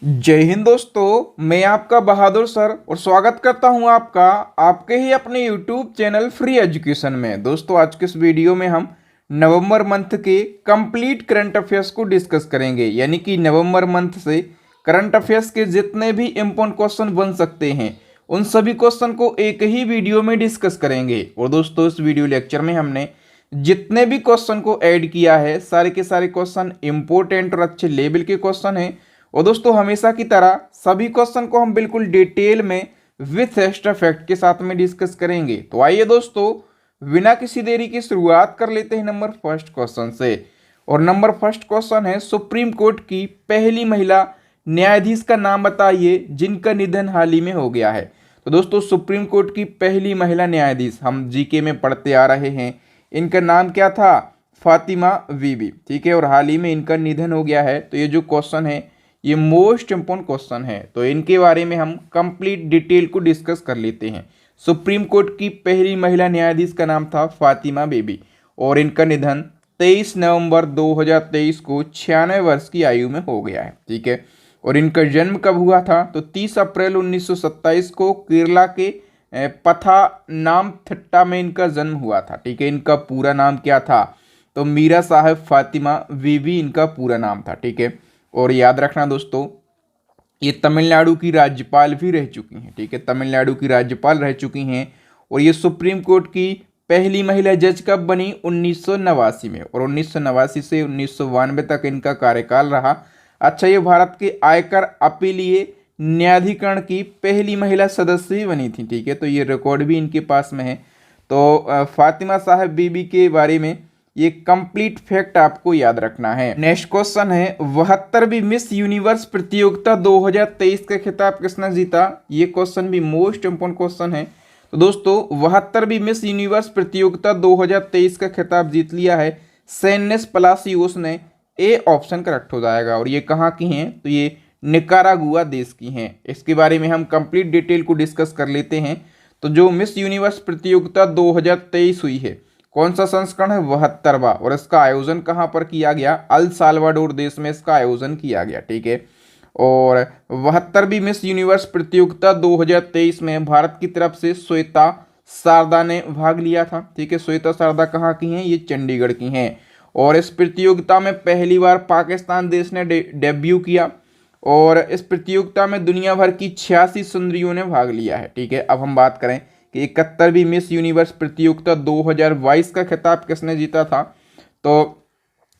जय हिंद दोस्तों, मैं आपका बहादुर सर और स्वागत करता हूं आपका आपके ही अपने YouTube चैनल फ्री एजुकेशन में। दोस्तों, आज के इस वीडियो में हम नवंबर मंथ के कंप्लीट करंट अफेयर्स को डिस्कस करेंगे। यानी कि नवंबर मंथ से करंट अफेयर्स के जितने भी इम्पोर्टेंट क्वेश्चन बन सकते हैं उन सभी क्वेश्चन को एक ही वीडियो में डिस्कस करेंगे। और दोस्तों, इस वीडियो लेक्चर में हमने जितने भी क्वेश्चन को ऐड किया है सारे के सारे क्वेश्चन इंपॉर्टेंट और अच्छे लेवल के क्वेश्चन हैं। और दोस्तों, हमेशा की तरह सभी क्वेश्चन को हम बिल्कुल डिटेल में विथ एक्स्ट्रा फैक्ट के साथ में डिस्कस करेंगे। तो आइए दोस्तों, बिना किसी देरी की शुरुआत कर लेते हैं नंबर फर्स्ट क्वेश्चन से। और नंबर फर्स्ट क्वेश्चन है, सुप्रीम कोर्ट की पहली महिला न्यायाधीश का नाम बताइए जिनका निधन हाल ही में हो गया है। तो दोस्तों, सुप्रीम कोर्ट की पहली महिला न्यायाधीश हम जीके में पढ़ते आ रहे हैं, इनका नाम क्या था? फातिमा बीबी। ठीक है, और हाल ही में इनका निधन हो गया है। तो ये जो क्वेश्चन है ये मोस्ट इम्पोर्टेंट क्वेश्चन है, तो इनके बारे में हम कंप्लीट डिटेल को डिस्कस कर लेते हैं। सुप्रीम कोर्ट की पहली महिला न्यायाधीश का नाम था फातिमा बीबी और इनका निधन 23 नवंबर 2023 को 96 वर्ष की आयु में हो गया है। ठीक है, और इनका जन्म कब हुआ था? तो 30 अप्रैल 1927 को केरला के पथानामथिट्टा में इनका जन्म हुआ था। ठीक है, इनका पूरा नाम क्या था? तो मीरा साहब फातिमा बीबी इनका पूरा नाम था। ठीक है, और याद रखना दोस्तों, ये तमिलनाडु की राज्यपाल भी रह चुकी हैं। ठीक है, तमिलनाडु की राज्यपाल रह चुकी हैं। और ये सुप्रीम कोर्ट की पहली महिला जज कब बनी? 1989 में, और 1989 से 1992 तक इनका कार्यकाल रहा। अच्छा, ये भारत के आयकर अपीलीय न्यायाधिकरण की पहली महिला सदस्य भी बनी थी। ठीक है, तो ये रिकॉर्ड भी इनके पास में है। तो फातिमा साहब बीबी के बारे में ये कंप्लीट फैक्ट आपको याद रखना है। नेक्स्ट क्वेश्चन है, 72वीं मिस यूनिवर्स प्रतियोगिता 2023 का खिताब किसने जीता? ये क्वेश्चन भी मोस्ट इंपोर्टेंट क्वेश्चन है। तो दोस्तों, 72वीं मिस यूनिवर्स प्रतियोगिता 2023 का खिताब जीत लिया है सेनेस पलासियोस ने। ए ऑप्शन करेक्ट हो जाएगा। और ये कहाँ की हैं? तो ये निकारागुआ देश की हैं। इसके बारे में हम कंप्लीट डिटेल को डिस्कस कर लेते हैं। तो जो मिस यूनिवर्स प्रतियोगिता 2023 हुई है, कौन सा संस्करण है? 72वां। और इसका आयोजन कहाँ पर किया गया? अल साल्वाडोर देश में इसका आयोजन किया गया। ठीक है, और 72वीं मिस यूनिवर्स प्रतियोगिता 2023 में भारत की तरफ से श्वेता शारदा ने भाग लिया था। ठीक है, श्वेता शारदा कहाँ की हैं? ये चंडीगढ़ की हैं। और इस प्रतियोगिता में पहली बार पाकिस्तान देश ने डेब्यू किया। और इस प्रतियोगिता में दुनिया भर की 86 सुंदरियों ने भाग लिया है। ठीक है, अब हम बात करें कि 71वीं मिस यूनिवर्स प्रतियोगिता 2022 का खिताब किसने जीता था? तो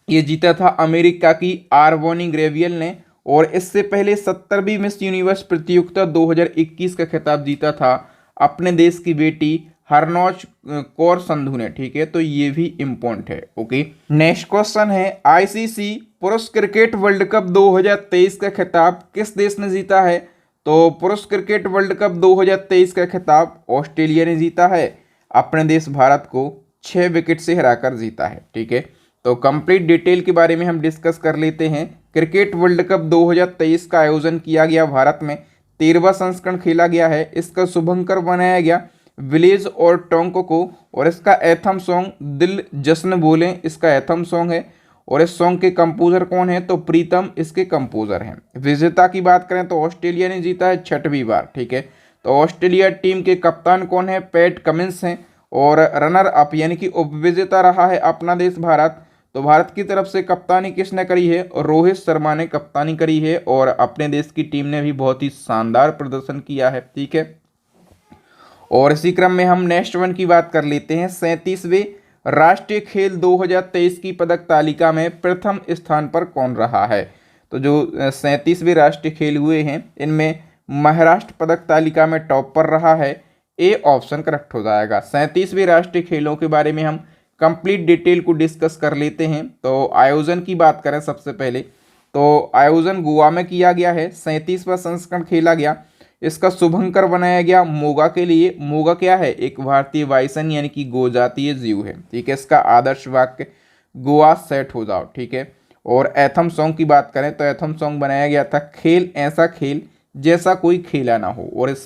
ये जीता था अमेरिका की आर्बोनी ग्रेवियल ने। और इससे पहले 70वीं मिस यूनिवर्स प्रतियोगिता 2021 का खिताब जीता था अपने देश की बेटी हरनौश कौर संधू ने। ठीक है, तो ये भी इम्पोर्टेंट है। ओके, नेक्स्ट क्वेश्चन है, आईसीसी पुरुष क्रिकेट वर्ल्ड कप 2023 का खिताब किस देश ने जीता है? तो पुरुष क्रिकेट वर्ल्ड कप 2023 का खिताब ऑस्ट्रेलिया ने जीता है। अपने देश भारत को 6 विकेट से हराकर जीता है। ठीक है, तो कंप्लीट डिटेल के बारे में हम डिस्कस कर लेते हैं। क्रिकेट वर्ल्ड कप 2023 का आयोजन किया गया भारत में, 13वां संस्करण खेला गया है। इसका शुभंकर बनाया गया विलेज और टोंको को। और इसका एथम सॉन्ग दिल जश्न बोले इसका एथम सॉन्ग है। और इस सॉन्ग के कंपोजर कौन है? तो प्रीतम इसके कंपोजर हैं। विजेता की बात करें तो ऑस्ट्रेलिया ने जीता है 6वीं बार। ठीक है, तो ऑस्ट्रेलिया टीम के कप्तान कौन है? पैट कमिंस हैं। और रनर अप यानी कि उपविजेता रहा है अपना देश भारत। तो भारत की तरफ से कप्तानी किसने करी है? रोहित शर्मा ने कप्तानी करी है। और अपने देश की टीम ने भी बहुत ही शानदार प्रदर्शन किया है। ठीक है, और इसी क्रम में हम नेक्स्ट वन की बात कर लेते हैं। 37वें राष्ट्रीय खेल 2023 की पदक तालिका में प्रथम स्थान पर कौन रहा है? तो जो 37वें राष्ट्रीय खेल हुए हैं इनमें महाराष्ट्र पदक तालिका में टॉप पर रहा है। ए ऑप्शन करेक्ट हो जाएगा। 37वें राष्ट्रीय खेलों के बारे में हम कंप्लीट डिटेल को डिस्कस कर लेते हैं। तो आयोजन की बात करें सबसे पहले, तो आयोजन गोवा में किया गया है। 37वां संस्करण खेला गया। इसका शुभंकर बनाया गया मोगा के लिए। मोगा क्या है? एक भारतीय वायुसेना यानी कि गो जातीय जीव है। ठीक है, इसका आदर्श वाक्य गोवा सेट हो जाओ। ठीक है, और एथम सॉन्ग की बात करें तो एथम सॉन्ग बनाया गया था खेल ऐसा खेल जैसा कोई खेला ना हो। और इस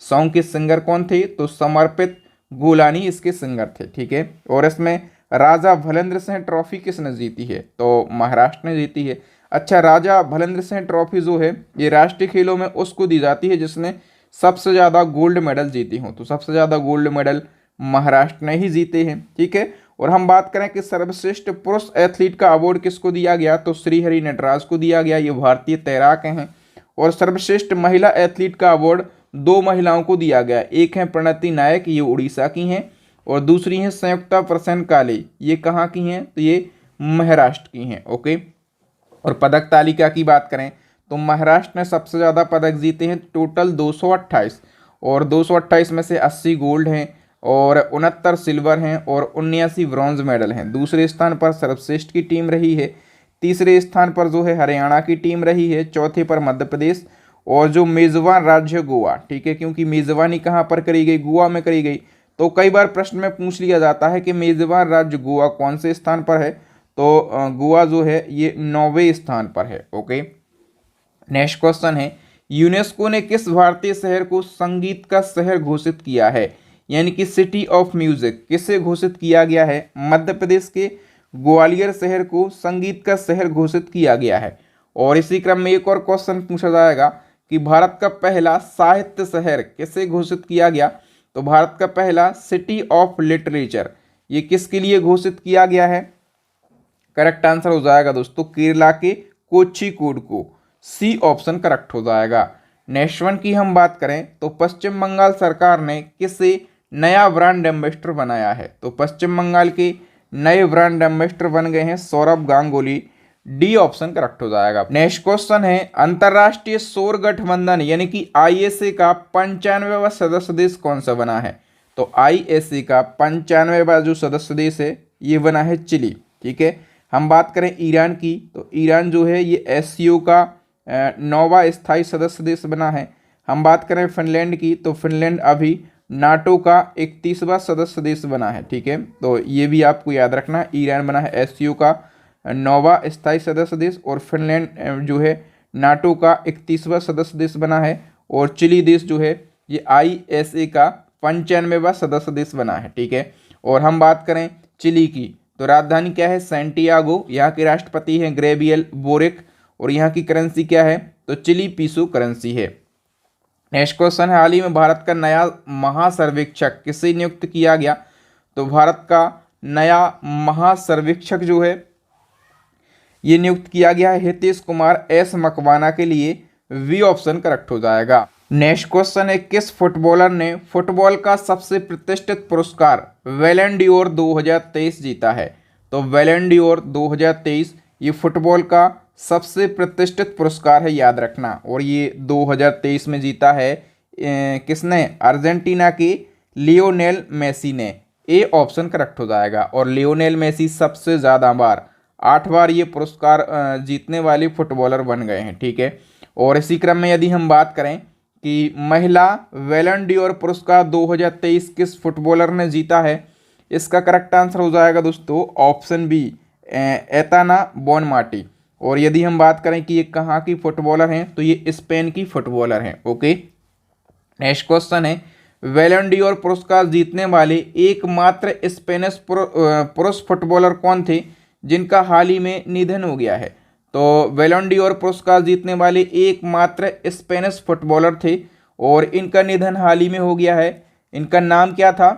सॉन्ग के सिंगर कौन थे? तो समर्पित गोलानी इसके सिंगर थे। ठीक है, और इसमें राजा भलेंद्र सिंह ट्रॉफी किसने जीती है? तो महाराष्ट्र ने जीती है। अच्छा, राजा भलेंद्र सिंह ट्रॉफी जो है ये राष्ट्रीय खेलों में उसको दी जाती है जिसने सबसे ज़्यादा गोल्ड मेडल जीती हो। तो सबसे ज़्यादा गोल्ड मेडल महाराष्ट्र ने ही जीते हैं, ठीक है। और हम बात करें कि सर्वश्रेष्ठ पुरुष एथलीट का अवार्ड किसको दिया गया, तो श्रीहरि नटराज को दिया गया, ये भारतीय तैराक हैं। और सर्वश्रेष्ठ महिला एथलीट का अवार्ड 2 महिलाओं को दिया गया, एक है प्रणति नायक, ये उड़ीसा की हैं, और दूसरी हैं संयुक्ता प्रसन्न काले, ये कहाँ की हैं, तो ये महाराष्ट्र की हैं। ओके। और पदक तालिका की बात करें तो महाराष्ट्र ने सबसे ज़्यादा पदक जीते हैं, टोटल 228, और 228 में से 80 गोल्ड हैं और 69 सिल्वर हैं और 79 ब्रॉन्ज मेडल हैं। दूसरे स्थान पर सर्वश्रेष्ठ की टीम रही है, तीसरे स्थान पर जो है हरियाणा की टीम रही है, चौथे पर मध्य प्रदेश, और जो मेज़बान राज्य गोवा, ठीक है, क्योंकि मेज़बानी कहाँ पर करी गई, गोवा में करी गई। तो कई बार प्रश्न में पूछ लिया जाता है कि मेज़बान राज्य गोवा कौन से स्थान पर है, तो गोवा जो है ये 9वें स्थान पर है। ओके। नेक्स्ट क्वेश्चन है, यूनेस्को ने किस भारतीय शहर को संगीत का शहर घोषित किया है, यानी कि सिटी ऑफ म्यूजिक किसे घोषित किया गया है, मध्य प्रदेश के ग्वालियर शहर को संगीत का शहर घोषित किया गया है। और इसी क्रम में एक और क्वेश्चन पूछा जाएगा कि भारत का पहला साहित्य शहर किसे घोषित किया गया, तो भारत का पहला सिटी ऑफ लिटरेचर ये किसके लिए घोषित किया गया है, करेक्ट आंसर हो जाएगा दोस्तों केरला के कोझिकोड को, सी ऑप्शन करेक्ट हो जाएगा। नेक्स्ट वन की हम बात करें तो पश्चिम बंगाल सरकार ने किसे नया ब्रांड एम्बेसडर बनाया है, तो पश्चिम बंगाल के नए ब्रांड एम्बेसडर बन गए हैं Saurabh Ganguly, D option correct हो जाएगा। नेक्स्ट क्वेश्चन है, अंतरराष्ट्रीय सौर गठबंधन यानी कि आईएसए का 95वां सदस्य देश कौन सा बना है, तो आईएसए का 95वां जो सदस्य देश है ये बना है चिली, ठीक है। हम बात करें ईरान की तो ईरान जो है ये एससीओ का 9वां स्थायी सदस्य देश बना है। हम बात करें फिनलैंड की तो फिनलैंड अभी नाटो का 31वां सदस्य देश बना है, ठीक है। तो ये भी आपको याद रखना, ईरान बना है एससीओ का 9वां स्थायी सदस्य देश और फिनलैंड जो है नाटो का 31वां सदस्य देश बना है, और चिली देश जो है ये आईएसए का 95वां सदस्य देश बना है, ठीक है। और हम बात करें चिली की तो राजधानी क्या है, सैंटियागो, यहाँ के राष्ट्रपति हैं ग्रेबियल बोरिक, और यहाँ की करेंसी क्या है, तो चिली पीसो करेंसी है। नेक्स्ट क्वेश्चन है, हाल ही में भारत का नया महासर्वेक्षक किसे नियुक्त किया गया, तो भारत का नया महासर्वेक्षक जो है ये नियुक्त किया गया है हितेश कुमार एस मकवाना के लिए, वी ऑप्शन करेक्ट हो जाएगा। नेक्स्ट क्वेश्चन है, किस फुटबॉलर ने फुटबॉल का सबसे प्रतिष्ठित पुरस्कार बैलन ड'ओर 2023 जीता है, तो बैलन ड'ओर 2023 ये फुटबॉल का सबसे प्रतिष्ठित पुरस्कार है, याद रखना। और ये 2023 में जीता है किसने, अर्जेंटीना के लियोनेल मेसी ने, ए ऑप्शन करेक्ट हो जाएगा। और लियोनेल मेसी सबसे ज़्यादा बार 8 बार ये पुरस्कार जीतने वाले फुटबॉलर बन गए हैं, ठीक है। और इसी क्रम में यदि हम बात करें कि महिला बैलन ड'ओर पुरस्कार 2023 किस फुटबॉलर ने जीता है, इसका करेक्ट आंसर हो जाएगा दोस्तों ऑप्शन बी, एताना बोनमाटी। और यदि हम बात करें कि ये कहाँ की फुटबॉलर हैं, तो ये स्पेन की फुटबॉलर हैं। ओके। नेक्स्ट क्वेश्चन है, बैलन ड'ओर पुरस्कार जीतने वाले एकमात्र स्पेनिश पुरुष फुटबॉलर कौन थे जिनका हाल ही में निधन हो गया है, तो बैलन ड'ओर पुरस्कार जीतने वाले एकमात्र स्पेनिश फुटबॉलर थे और इनका निधन हाल ही में हो गया है। इनका नाम क्या था,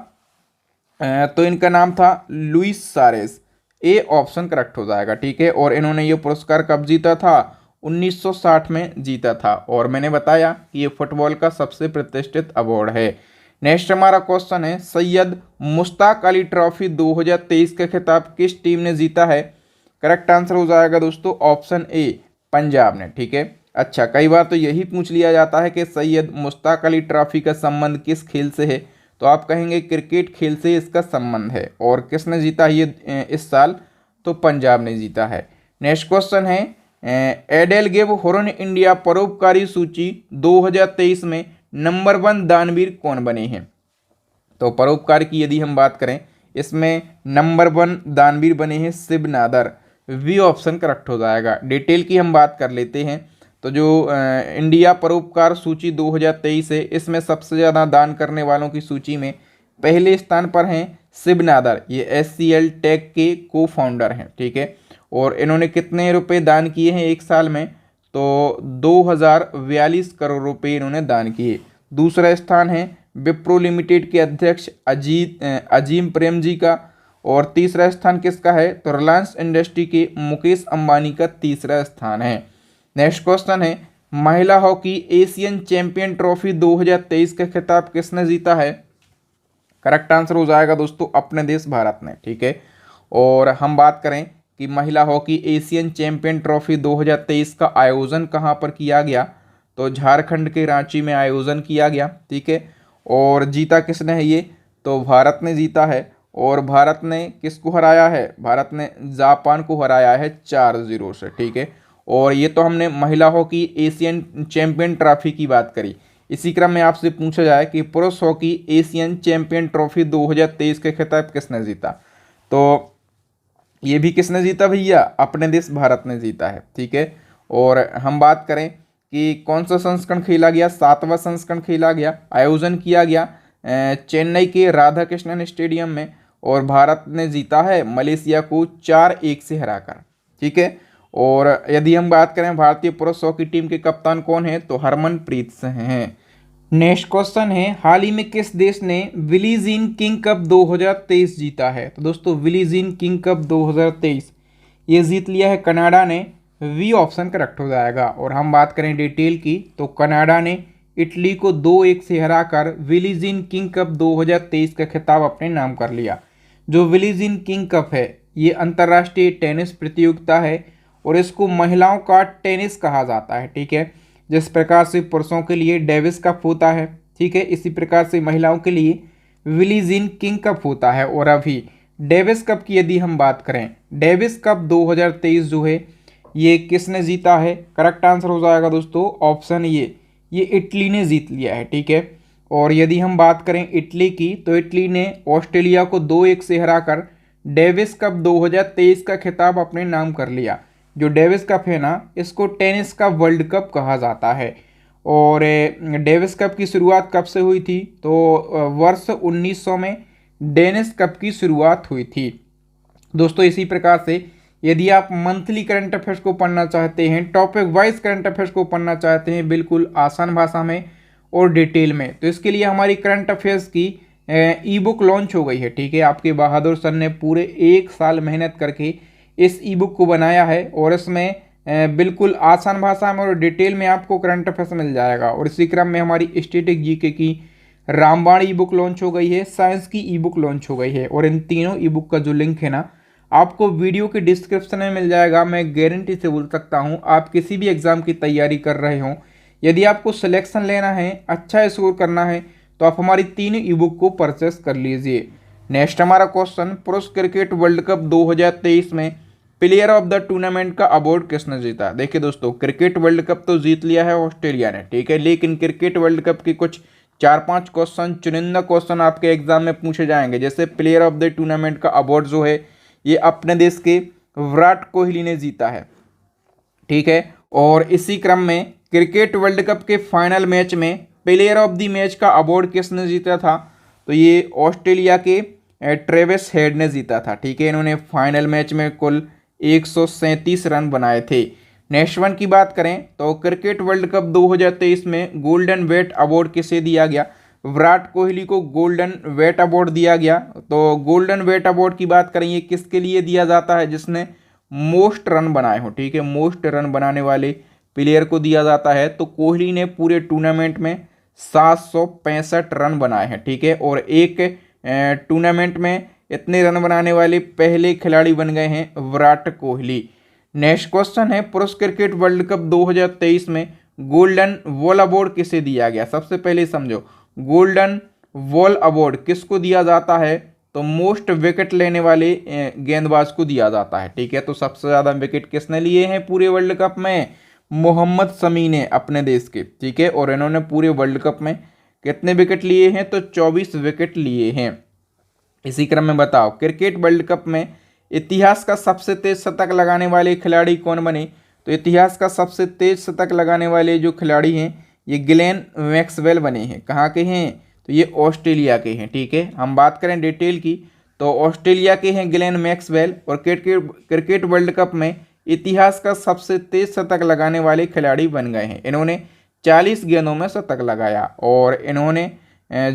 तो इनका नाम था लुइस सारेस, ए ऑप्शन करेक्ट हो जाएगा, ठीक है। और इन्होंने ये पुरस्कार कब जीता था, 1960 में जीता था, और मैंने बताया कि ये फुटबॉल का सबसे प्रतिष्ठित अवार्ड है। नेक्स्ट हमारा क्वेश्चन है, सैयद मुश्ताक अली ट्रॉफी 2023 का खिताब किस टीम ने जीता है, करेक्ट आंसर हो जाएगा दोस्तों ऑप्शन ए, पंजाब ने, ठीक है। अच्छा, कई बार तो यही पूछ लिया जाता है कि सैयद मुश्ताक अली ट्रॉफी का संबंध किस खेल से है, तो आप कहेंगे क्रिकेट खेल से इसका संबंध है। और किसने जीता ये इस साल, तो पंजाब ने जीता है। नेक्स्ट क्वेश्चन है, एडेलगेव हुरन इंडिया परोपकारी सूची 2023 में नंबर 1 दानवीर कौन बने हैं, तो परोपकार की यदि हम बात करें इसमें नंबर 1 दानवीर बने हैं Shiv Nadar, B option correct हो जाएगा। डिटेल की हम बात कर लेते हैं तो जो इंडिया परोपकार सूची 2023 है इसमें सबसे ज़्यादा दान करने वालों की सूची में पहले स्थान पर हैं शिव नादर, ये SCL टेक के को फाउंडर हैं, ठीक है। और इन्होंने कितने रुपए दान किए हैं एक साल में, तो 2042 करोड़ रुपए इन्होंने दान किए। दूसरा स्थान है विप्रो लिमिटेड के अध्यक्ष अजीम प्रेम जी का, और तीसरा स्थान किसका है, तो रिलायंस इंडस्ट्री के मुकेश अंबानी का तीसरा स्थान है। नेक्स्ट क्वेश्चन है महिला हॉकी एशियन चैंपियन ट्रॉफी 2023 का खिताब किसने जीता है। करेक्ट आंसर हो जाएगा दोस्तों अपने देश भारत ने, ठीक है। और हम बात करें कि महिला हॉकी एशियन चैंपियन ट्रॉफी 2023 का आयोजन कहाँ पर किया गया, तो झारखंड के रांची में आयोजन किया गया, ठीक है। और जीता किसने है ये, तो भारत ने जीता है। और भारत ने किसको हराया है, भारत ने जापान को हराया है 4-0 से, ठीक है। और ये तो हमने महिला हॉकी एशियन चैंपियन ट्रॉफी की बात करी। इसी क्रम में आपसे पूछा जाए कि पुरुष हॉकी एशियन चैंपियन ट्रॉफी 2023 के खिताब किसने जीता, तो ये भी किसने जीता भैया, अपने देश भारत ने जीता है, ठीक है। और हम बात करें कि कौन सा संस्करण खेला गया, 7वां संस्करण खेला गया, आयोजन किया गया चेन्नई के राधा कृष्णन स्टेडियम में, और भारत ने जीता है मलेशिया को 4-1 से हराकर, ठीक है। और यदि हम बात करें भारतीय पुरुष हॉकी टीम के कप्तान कौन है, तो हरमनप्रीत सिंह हैं। नेक्स्ट क्वेश्चन है हाल ही में किस देश ने बिली जीन किंग कप 2023 जीता है, तो दोस्तों बिली जीन किंग कप 2023 ये जीत लिया है कनाडा ने, वी ऑप्शन करेक्ट हो जाएगा। और हम बात करें डिटेल की, तो कनाडा ने इटली को 2-1 से हराकर बिली जीन किंग कप 2023 का खिताब अपने नाम कर लिया। जो बिली जीन किंग कप है ये अंतर्राष्ट्रीय टेनिस प्रतियोगिता है और इसको महिलाओं का टेनिस कहा जाता है, ठीक है। जिस प्रकार से पुरुषों के लिए डेविस कप होता है, ठीक है, इसी प्रकार से महिलाओं के लिए बिली जीन किंग कप होता है। और अभी डेविस कप की यदि हम बात करें, डेविस कप 2023 जो है ये किसने जीता है, करेक्ट आंसर हो जाएगा दोस्तों ऑप्शन ये इटली ने जीत लिया है, ठीक है। और यदि हम बात करें इटली की, तो इटली ने ऑस्ट्रेलिया को 2-1 से हराकर डेविस कप 2023 का खिताब अपने नाम कर लिया। जो डेविस कप है ना, इसको टेनिस का वर्ल्ड कप कहा जाता है। और डेविस कप की शुरुआत कब से हुई थी, तो वर्ष 1900 में डेनिस कप की शुरुआत हुई थी दोस्तों। इसी प्रकार से यदि आप मंथली करंट अफेयर्स को पढ़ना चाहते हैं, टॉपिक वाइज करंट अफेयर्स को पढ़ना चाहते हैं बिल्कुल आसान भाषा में और डिटेल में, तो इसके लिए हमारी करंट अफेयर्स की ई बुक लॉन्च हो गई है, ठीक है। आपके बहादुर सर ने पूरे 1 साल मेहनत करके इस ई बुक को बनाया है और इसमें बिल्कुल आसान भाषा में और डिटेल में आपको करंट अफेयर्स मिल जाएगा। और इसी क्रम में हमारी स्टैटिक जीके की रामबाण ई बुक लॉन्च हो गई है, साइंस की ई बुक लॉन्च हो गई है। और इन तीनों ई बुक का जो लिंक है ना, आपको वीडियो के डिस्क्रिप्शन में मिल जाएगा। मैं गारंटी से बोल सकता हूँ, आप किसी भी एग्जाम की तैयारी कर रहे हो, यदि आपको सिलेक्शन लेना है, अच्छा स्कोर करना है, तो आप हमारी तीनों ई बुक को परचेस कर लीजिए। नेक्स्ट हमारा क्वेश्चन, पुरुष क्रिकेट वर्ल्ड कप 2023 में प्लेयर ऑफ द टूर्नामेंट का अवार्ड किसने जीता। देखिए दोस्तों, क्रिकेट वर्ल्ड कप तो जीत लिया है ऑस्ट्रेलिया ने, ठीक है, लेकिन क्रिकेट वर्ल्ड कप के कुछ 4-5 क्वेश्चन, चुनिंदा क्वेश्चन आपके एग्जाम में पूछे जाएंगे। जैसे प्लेयर ऑफ द टूर्नामेंट का अवार्ड जो है ये अपने देश के विराट कोहली ने जीता है, ठीक है। और इसी क्रम में क्रिकेट वर्ल्ड कप के फाइनल मैच में प्लेयर ऑफ द मैच का अवार्ड किसने जीता था, तो ये ऑस्ट्रेलिया के ट्रेविस हेड ने जीता था, ठीक है। इन्होंने फाइनल मैच में कुल 137 रन बनाए थे। नेक्स्ट वन की बात करें तो क्रिकेट वर्ल्ड कप 2023 में गोल्डन बैट अवार्ड किसे दिया गया, विराट कोहली को गोल्डन बैट अवार्ड दिया गया। तो गोल्डन बैट अवार्ड की बात करें, ये किसके लिए दिया जाता है, जिसने मोस्ट रन बनाए हो, ठीक है, मोस्ट रन बनाने वाले प्लेयर को दिया जाता है। तो कोहली ने पूरे टूर्नामेंट में 765 रन बनाए हैं, ठीक है। और एक टूर्नामेंट में इतने रन बनाने वाले पहले खिलाड़ी बन गए हैं विराट कोहली। नेक्स्ट क्वेश्चन है, पुरुष क्रिकेट वर्ल्ड कप 2023 में गोल्डन बॉल अवार्ड किसे दिया गया। सबसे पहले समझो, गोल्डन बॉल अवार्ड किसको दिया जाता है, तो मोस्ट विकेट लेने वाले गेंदबाज को दिया जाता है, ठीक है। तो सबसे ज़्यादा विकेट किसने लिए हैं पूरे वर्ल्ड कप में, मोहम्मद शमी ने अपने देश के, ठीक है। और इन्होंने पूरे वर्ल्ड कप में कितने विकेट लिए हैं, तो 24 विकेट लिए हैं। इसी क्रम में बताओ, क्रिकेट वर्ल्ड कप में इतिहास का सबसे तेज शतक लगाने वाले खिलाड़ी कौन बने। तो इतिहास का सबसे तेज शतक लगाने वाले जो खिलाड़ी हैं ये ग्लेन मैक्सवेल बने हैं। कहाँ के हैं, तो ये ऑस्ट्रेलिया के हैं, ठीक है। हम बात करें डिटेल की, तो ऑस्ट्रेलिया के हैं ग्लेन मैक्सवेल, और क्रिकेट वर्ल्ड कप में इतिहास का सबसे तेज शतक लगाने वाले खिलाड़ी बन गए हैं। इन्होंने 40 गेंदों में शतक लगाया, और इन्होंने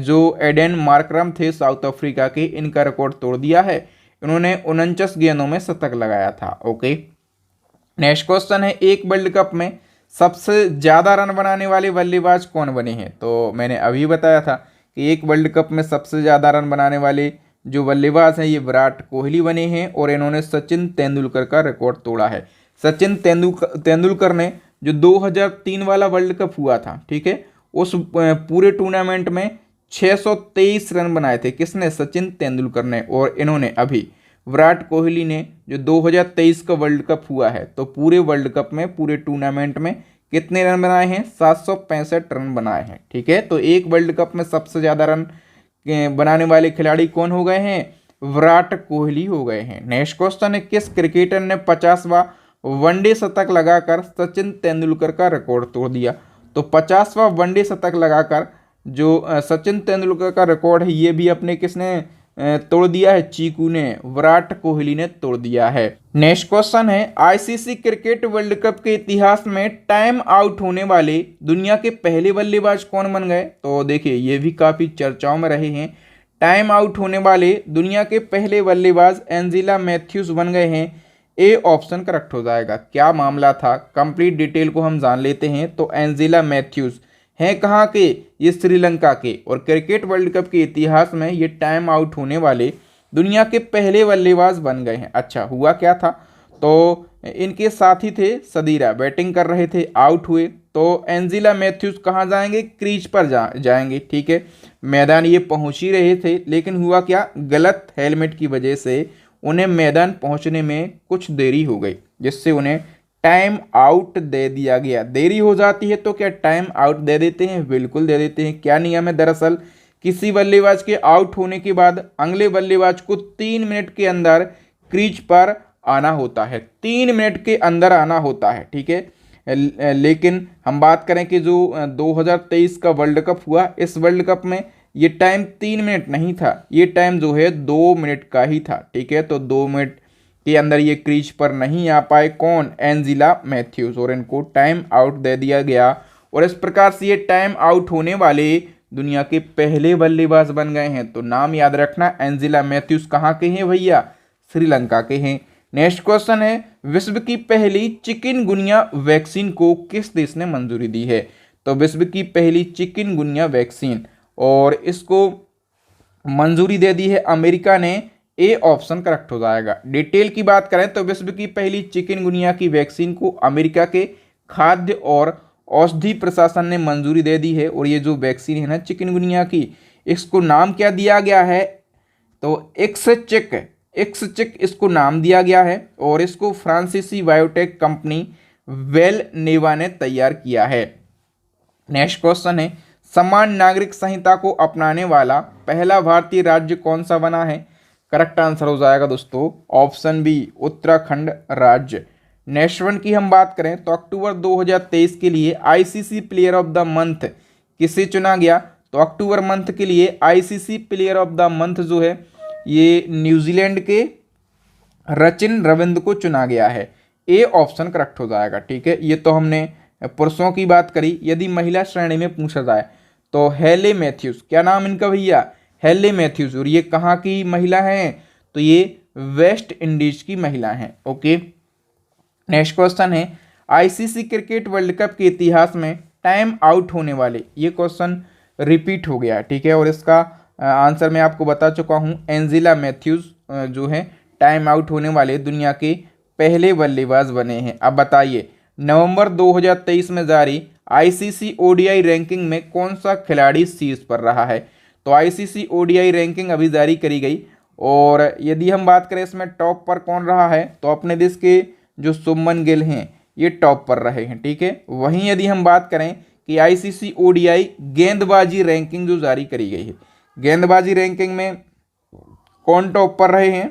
जो एडेन मार्करम थे साउथ अफ्रीका के, इनका रिकॉर्ड तोड़ दिया है। इन्होंने 49 गेंदों में शतक लगाया था। ओके, नेक्स्ट क्वेश्चन है, एक वर्ल्ड कप में सबसे ज़्यादा रन बनाने वाले बल्लेबाज कौन बने हैं? तो मैंने अभी बताया था कि एक वर्ल्ड कप में सबसे ज़्यादा रन बनाने वाले जो बल्लेबाज हैं ये विराट कोहली बने हैं, और इन्होंने सचिन तेंदुलकर का रिकॉर्ड तोड़ा है। सचिन तेंदुलकर ने जो 2003 वाला वर्ल्ड कप हुआ था, ठीक है, उस पूरे टूर्नामेंट में 623 रन बनाए थे। किसने? सचिन तेंदुलकर ने। और इन्होंने अभी विराट कोहली ने जो 2023 का वर्ल्ड कप हुआ है, तो पूरे वर्ल्ड कप में, पूरे टूर्नामेंट में कितने रन बनाए हैं? 765 रन बनाए हैं। ठीक है, तो एक वर्ल्ड कप में सबसे ज़्यादा रन बनाने वाले खिलाड़ी कौन हो गए हैं? विराट कोहली हो गए हैं। नेक्स्ट क्वेश्चन है, किस क्रिकेटर ने 50वां वनडे शतक लगाकर सचिन तेंदुलकर का रिकॉर्ड तोड़ दिया? तो 50वां वनडे शतक लगाकर जो सचिन तेंदुलकर का रिकॉर्ड है, ये भी अपने किसने तोड़ दिया है? चीकू ने, विराट कोहली ने तोड़ दिया है। नेक्स्ट क्वेश्चन है, आईसीसी क्रिकेट वर्ल्ड कप के इतिहास में टाइम आउट होने वाले दुनिया के पहले बल्लेबाज कौन बन गए? तो देखिए, ये भी काफ़ी चर्चाओं में रहे हैं। टाइम आउट होने वाले दुनिया के पहले बल्लेबाज एंजेला मैथ्यूज बन गए हैं। ए ऑप्शन करेक्ट हो जाएगा। क्या मामला था, कंप्लीट डिटेल को हम जान लेते हैं। तो एंजेला मैथ्यूज हैं कहाँ के? ये श्रीलंका के, और क्रिकेट वर्ल्ड कप के इतिहास में ये टाइम आउट होने वाले दुनिया के पहले बल्लेबाज बन गए हैं। अच्छा, हुआ क्या था? तो इनके साथी थे सदीरा, बैटिंग कर रहे थे, आउट हुए। तो एंजेला मैथ्यूज कहाँ जाएंगे? क्रीज पर जाएंगे। ठीक है, मैदान ये पहुंच ही रहे थे, लेकिन हुआ क्या? गलत हेलमेट की वजह से उन्हें मैदान पहुंचने में कुछ देरी हो गई, जिससे उन्हें टाइम आउट दे दिया गया। देरी हो जाती है तो क्या टाइम आउट दे देते हैं? बिल्कुल दे देते हैं। क्या नियम है? दरअसल किसी बल्लेबाज के आउट होने के बाद अगले बल्लेबाज को 3 मिनट के अंदर क्रीज पर आना होता है। 3 मिनट के अंदर आना होता है। ठीक है, लेकिन हम बात करें कि जो 2023 का वर्ल्ड कप हुआ, इस वर्ल्ड कप में ये टाइम 3 मिनट नहीं था, ये टाइम जो है 2 मिनट का ही था। ठीक है, तो 2 मिनट के अंदर ये क्रीज पर नहीं आ पाए। कौन? एंजेला मैथ्यूज, और इनको टाइम आउट दे दिया गया। और इस प्रकार से ये टाइम आउट होने वाले दुनिया के पहले बल्लेबाज बन गए हैं। तो नाम याद रखना, एंजेला मैथ्यूज कहाँ के हैं भैया? श्रीलंका के हैं। नेक्स्ट क्वेश्चन है, विश्व की पहली चिकनगुनिया वैक्सीन को किस देश ने मंजूरी दी है? तो विश्व की पहली चिकनगुनिया वैक्सीन, और इसको मंजूरी दे दी है अमेरिका ने। ए ऑप्शन करेक्ट हो जाएगा। डिटेल की बात करें तो विश्व की पहली चिकनगुनिया की वैक्सीन को अमेरिका के खाद्य और औषधि प्रशासन ने मंजूरी दे दी है। और ये जो वैक्सीन है ना चिकनगुनिया की, इसको नाम क्या दिया गया है? तो एक्सचेक इसको नाम दिया गया है, और इसको फ्रांसीसी बायोटेक कंपनी वेलनेवा ने तैयार किया है। नेक्स्ट क्वेश्चन है, समान नागरिक संहिता को अपनाने वाला पहला भारतीय राज्य कौन सा बना है? करेक्ट आंसर हो जाएगा दोस्तों ऑप्शन बी, उत्तराखंड राज्य। नेक्स्ट वन की हम बात करें तो अक्टूबर 2023 के लिए ICC player of the month किसे चुना गया? तो अक्टूबर मंथ के लिए ICC player of the month जो है ये न्यूजीलैंड के रचिन रविंद्र को चुना गया है। ए ऑप्शन करेक्ट हो जाएगा। ठीक है, ये तो हमने पुरुषों की बात करी। यदि महिला श्रेणी में पूछा जाए तो हेले मैथ्यूज, क्या नाम इनका भैया? हेले मैथ्यूज। और ये कहाँ की महिला हैं? तो ये वेस्ट इंडीज की महिला हैं। ओके, नेक्स्ट क्वेश्चन है, आईसीसी क्रिकेट वर्ल्ड कप के इतिहास में टाइम आउट होने वाले, ये क्वेश्चन रिपीट हो गया। ठीक है, और इसका आंसर मैं आपको बता चुका हूँ। एंजेला मैथ्यूज जो है टाइम आउट होने वाले दुनिया के पहले बल्लेबाज बने हैं। अब बताइए, नवंबर 2023 में जारी आईसीसी ओडीआई रैंकिंग में कौन सा खिलाड़ी शीर्ष पर रहा है? तो आईसीसी ओडीआई रैंकिंग अभी जारी करी गई, और यदि हम बात करें इसमें टॉप पर कौन रहा है, तो अपने देश के जो शुभमन गिल हैं ये टॉप पर रहे हैं। ठीक है, वहीं यदि हम बात करें कि आईसीसी ओडीआई गेंदबाजी रैंकिंग जो जारी करी गई है, गेंदबाजी रैंकिंग में कौन टॉप पर रहे हैं?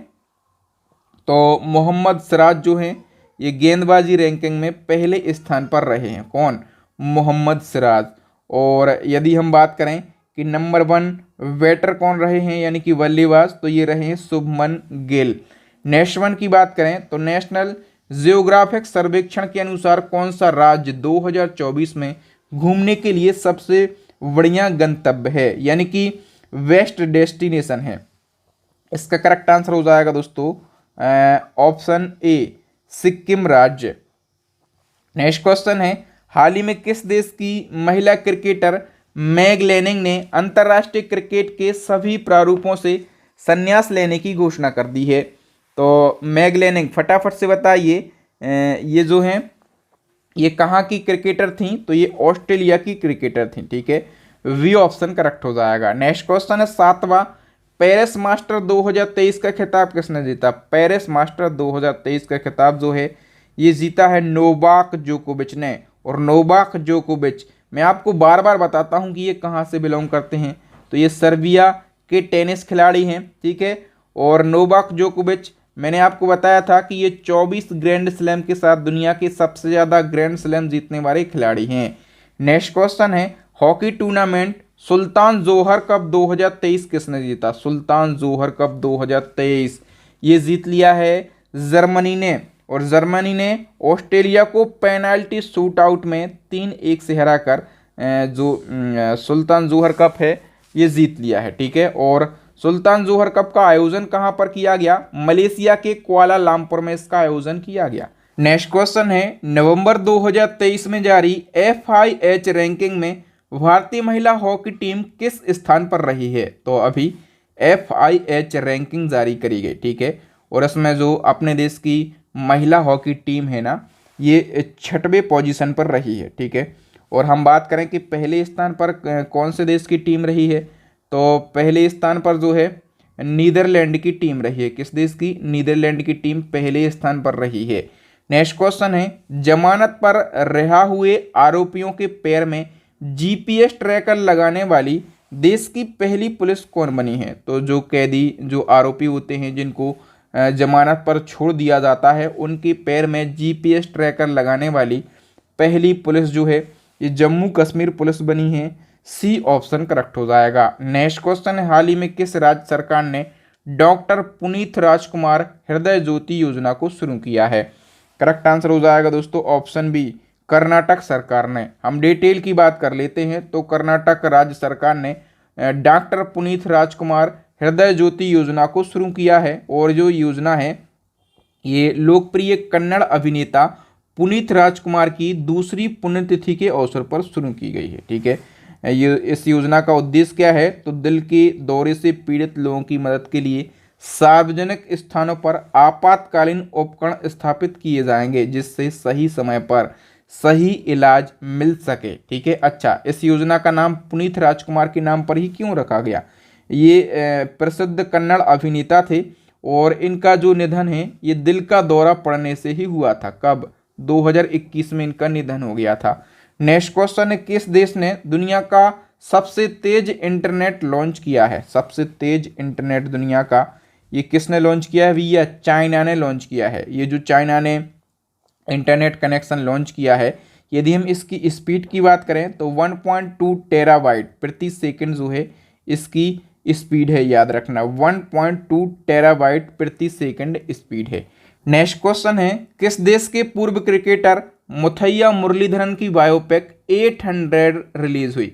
तो मोहम्मद सिराज जो हैं ये गेंदबाजी रैंकिंग में पहले स्थान पर रहे हैं। कौन? मोहम्मद सिराज। और यदि हम बात करें कि नंबर 1 बैटर कौन रहे हैं यानी कि बल्लेबाज, तो ये रहे हैं शुभमन गिल। नेक्स्ट वन की बात करें तो नेशनल जियोग्राफिक सर्वेक्षण के अनुसार कौन सा राज्य 2024 में घूमने के लिए सबसे बढ़िया गंतव्य है यानी कि बेस्ट डेस्टिनेशन है। इसका करेक्ट आंसर हो जाएगा दोस्तों ऑप्शन ए सिक्किम राज्य। नेक्स्ट क्वेश्चन है, हाल ही में किस देश की महिला क्रिकेटर मैग लैनिंग ने अंतर्राष्ट्रीय क्रिकेट के सभी प्रारूपों से संन्यास लेने की घोषणा कर दी है? तो मैग लैनिंग फटाफट से बताइए, ये जो हैं ये कहाँ की क्रिकेटर थी? तो ये ऑस्ट्रेलिया की क्रिकेटर थी। ठीक है, वी ऑप्शन करेक्ट हो जाएगा। नेक्स्ट क्वेश्चन है 7वां, पेरिस मास्टर 2023 का खिताब किसने जीता? पेरिस मास्टर 2023 का खिताब जो है ये जीता है नोवाक जोकोविच ने। और नोवाक जोकोविच मैं आपको बार बार बताता हूं कि ये कहां से बिलोंग करते हैं, तो ये सर्बिया के टेनिस खिलाड़ी हैं। ठीक है, और नोवाक जोकोविच मैंने आपको बताया था कि ये 24 ग्रैंड स्लैम के साथ दुनिया के सबसे ज़्यादा ग्रैंड स्लैम जीतने वाले खिलाड़ी हैं। नेक्स्ट क्वेश्चन है, हॉकी टूर्नामेंट सुल्तान जोहर कप 2023 किसने जीता? सुल्तान जोहर कप 2023 ये जीत लिया है जर्मनी ने। और जर्मनी ने ऑस्ट्रेलिया को पेनाल्टी शूट आउट में 3-1 से हराकर जो सुल्तान जोहर कप है ये जीत लिया है। ठीक है, और सुल्तान जोहर कप का आयोजन कहां पर किया गया? मलेशिया के कुआलालंपुर में इसका आयोजन किया गया। नेक्स्ट क्वेश्चन है, नवंबर 2023 में जारी FIH रैंकिंग में भारतीय महिला हॉकी टीम किस स्थान पर रही है? तो अभी FIH रैंकिंग जारी करी गई। ठीक है, और इसमें जो अपने देश की महिला हॉकी टीम है ना ये 6वें पोजीशन पर रही है। ठीक है, और हम बात करें कि पहले स्थान पर कौन से देश की टीम रही है, तो पहले स्थान पर जो है नीदरलैंड की टीम रही है। किस देश की? नीदरलैंड की टीम पहले स्थान पर रही है। नेक्स्ट क्वेश्चन है, जमानत पर रिहा हुए आरोपियों के पैर में GPS ट्रैकर लगाने वाली देश की पहली पुलिस कौन बनी है? तो जो कैदी जो आरोपी होते हैं जिनको जमानत पर छोड़ दिया जाता है उनके पैर में GPS ट्रैकर लगाने वाली पहली पुलिस जो है ये जम्मू कश्मीर पुलिस बनी है। सी ऑप्शन करेक्ट हो जाएगा। नेक्स्ट क्वेश्चन है, हाल ही में किस राज्य सरकार ने डॉक्टर पुनीत राजकुमार हृदय ज्योति योजना को शुरू किया है? करेक्ट आंसर हो जाएगा दोस्तों ऑप्शन बी कर्नाटक सरकार ने। हम डिटेल की बात कर लेते हैं तो कर्नाटक राज्य सरकार ने डॉक्टर पुनीत राजकुमार हृदय ज्योति योजना को शुरू किया है। और जो योजना है ये लोकप्रिय कन्नड़ अभिनेता पुनीत राजकुमार की दूसरी पुण्यतिथि के अवसर पर शुरू की गई है। ठीक है, ये इस योजना का उद्देश्य क्या है? तो दिल के दौरे से पीड़ित लोगों की मदद के लिए सार्वजनिक स्थानों पर आपातकालीन उपकरण स्थापित किए जाएंगे जिससे सही समय पर सही इलाज मिल सके। ठीक है, अच्छा इस योजना का नाम पुनीत राजकुमार के नाम पर ही क्यों रखा गया? ये प्रसिद्ध कन्नड़ अभिनेता थे और इनका जो निधन है ये दिल का दौरा पड़ने से ही हुआ था। कब? 2021 में इनका निधन हो गया था। नेक्स्ट क्वेश्चन है, किस देश ने दुनिया का सबसे तेज इंटरनेट लॉन्च किया है? सबसे तेज इंटरनेट दुनिया का ये किसने लॉन्च किया है? भैया चाइना ने लॉन्च किया है। ये जो चाइना ने इंटरनेट कनेक्शन लॉन्च किया है, यदि हम इसकी स्पीड की बात करें तो 1.2 टेराबाइट प्रति सेकंड जो है इसकी स्पीड है। याद रखना 1.2 टेराबाइट प्रति सेकंड स्पीड है। नेक्स्ट क्वेश्चन है, किस देश के पूर्व क्रिकेटर मुथैया मुरलीधरन की बायोपिक 800 रिलीज हुई?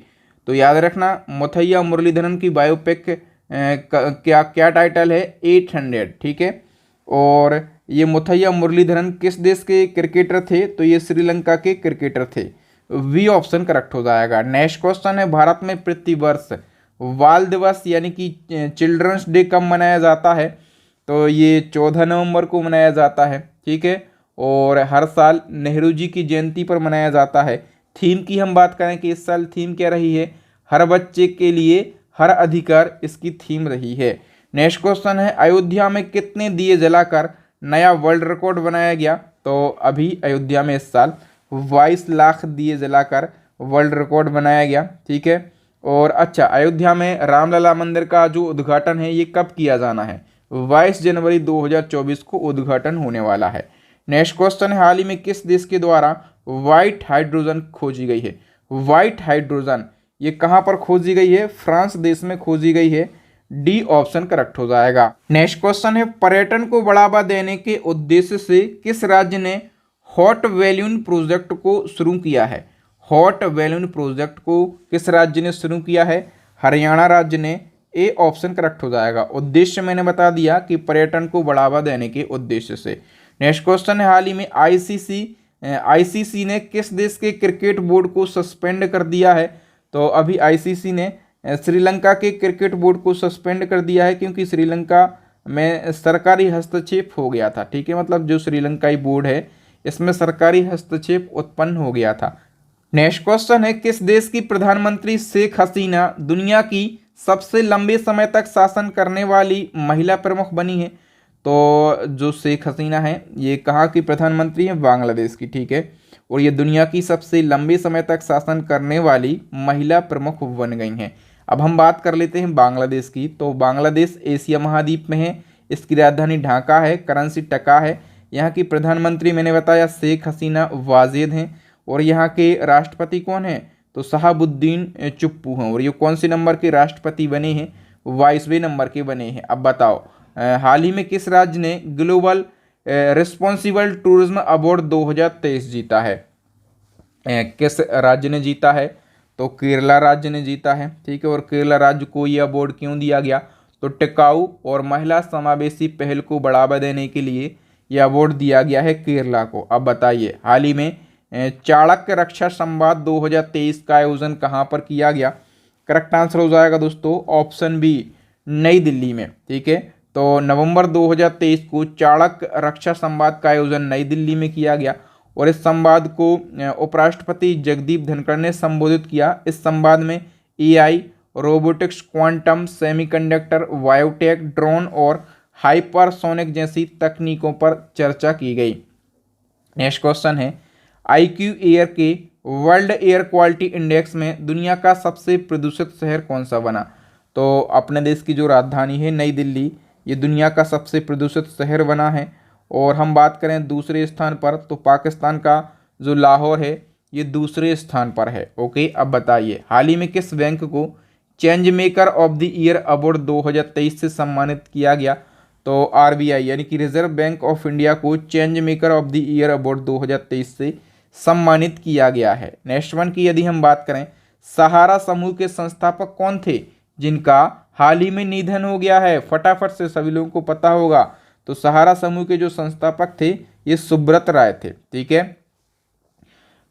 तो याद रखना मुथैया मुरलीधरन की बायोपिक क्या टाइटल है? 800। ठीक है, और ये मुथैया मुरलीधरन किस देश के क्रिकेटर थे? तो ये श्रीलंका के क्रिकेटर थे। वी ऑप्शन करेक्ट हो जाएगा। नेक्स्ट क्वेश्चन है, भारत में प्रतिवर्ष बाल दिवस यानी कि चिल्ड्रंस डे कब मनाया जाता है? तो ये 14 नवंबर को मनाया जाता है। ठीक है, और हर साल नेहरू जी की जयंती पर मनाया जाता है। थीम की हम बात करें कि इस साल थीम क्या रही है? हर बच्चे के लिए हर अधिकार इसकी थीम रही है। नेक्स्ट क्वेश्चन है, अयोध्या में कितने दिए जलाकर नया वर्ल्ड रिकॉर्ड बनाया गया? तो अभी अयोध्या में इस साल 22 लाख दिए जलाकर वर्ल्ड रिकॉर्ड बनाया गया। ठीक है, और अच्छा अयोध्या में रामलला मंदिर का जो उद्घाटन है ये कब किया जाना है? 22 जनवरी 2024 को उद्घाटन होने वाला है। नेक्स्ट क्वेश्चन है, हाल ही में किस देश के द्वारा व्हाइट हाइड्रोजन खोजी गई है? व्हाइट हाइड्रोजन ये कहाँ पर खोजी गई है? फ्रांस देश में खोजी गई है। डी ऑप्शन करेक्ट हो जाएगा। नेक्स्ट क्वेश्चन है, पर्यटन को बढ़ावा देने के उद्देश्य से किस राज्य ने हॉट बैलून प्रोजेक्ट को शुरू किया है? हॉट बैलून प्रोजेक्ट को किस राज्य ने शुरू किया है? हरियाणा राज्य ने। ए ऑप्शन करेक्ट हो जाएगा। उद्देश्य मैंने बता दिया कि पर्यटन को बढ़ावा देने के उद्देश्य से। नेक्स्ट क्वेश्चन है, हाल ही में आईसीसी ने किस देश के क्रिकेट बोर्ड को सस्पेंड कर दिया है? तो अभी आईसीसी ने श्रीलंका के क्रिकेट बोर्ड को सस्पेंड कर दिया है, क्योंकि श्रीलंका में सरकारी हस्तक्षेप हो गया था। ठीक है, मतलब जो श्रीलंकाई बोर्ड है इसमें सरकारी हस्तक्षेप उत्पन्न हो गया था। नेक्स्ट क्वेश्चन है, किस देश की प्रधानमंत्री शेख हसीना दुनिया की सबसे लंबे समय तक शासन करने वाली महिला प्रमुख बनी है? तो जो शेख हसीना है ये कहाँ की प्रधानमंत्री है? बांग्लादेश की। ठीक है, और ये दुनिया की सबसे लंबे समय तक शासन करने वाली महिला प्रमुख बन गई हैं। अब हम बात कर लेते हैं बांग्लादेश की। तो बांग्लादेश एशिया महाद्वीप में है, इसकी राजधानी ढाका है, करेंसी टका है। यहाँ की प्रधानमंत्री मैंने बताया शेख हसीना वाजेद हैं, और यहाँ के राष्ट्रपति कौन है? तो शहाबुद्दीन चुप्पू हैं, और ये कौन से नंबर के राष्ट्रपति बने हैं? 22वें नंबर के बने हैं। अब बताओ, हाल ही में किस राज्य ने ग्लोबल रिस्पॉन्सिबल टूरिज्म अवार्ड 2023 जीता है? किस राज्य ने जीता है? तो केरला राज्य ने जीता है। ठीक है, और केरला राज्य को ये अवार्ड क्यों दिया गया? तो टिकाऊ और महिला समावेशी पहल को बढ़ावा देने के लिए यह अवार्ड दिया गया है केरला को। अब बताइए, हाल ही में चाणक्य रक्षा संवाद 2023 का आयोजन कहाँ पर किया गया? करेक्ट आंसर हो जाएगा दोस्तों ऑप्शन बी, नई दिल्ली में। ठीक है, तो नवंबर 2023 को चाणक्य रक्षा संवाद का आयोजन नई दिल्ली में किया गया, और इस संवाद को उपराष्ट्रपति जगदीप धनखड़ ने संबोधित किया। इस संवाद में AI, robotics, quantum, semiconductor, biotech, drone और हाइपरसोनिक जैसी तकनीकों पर चर्चा की गई। नेक्स्ट क्वेश्चन है, IQ एयर के वर्ल्ड एयर क्वालिटी इंडेक्स में दुनिया का सबसे प्रदूषित शहर कौन सा बना? तो अपने देश की जो राजधानी है नई दिल्ली, ये दुनिया का सबसे प्रदूषित शहर बना है। और हम बात करें दूसरे स्थान पर, तो पाकिस्तान का जो लाहौर है ये दूसरे स्थान पर है। ओके, अब बताइए, हाल ही में किस बैंक को change maker of the year award 2023 से सम्मानित किया गया? तो RBI यानी कि रिजर्व बैंक ऑफ इंडिया को change maker of the year award 2023 से सम्मानित किया गया है। नेक्स्ट वन की यदि हम बात करें, सहारा समूह के संस्थापक कौन थे जिनका हाल ही में निधन हो गया है? फटाफट से सभी लोगों को पता होगा। तो सहारा समूह के जो संस्थापक थे ये सुब्रत राय थे। ठीक है,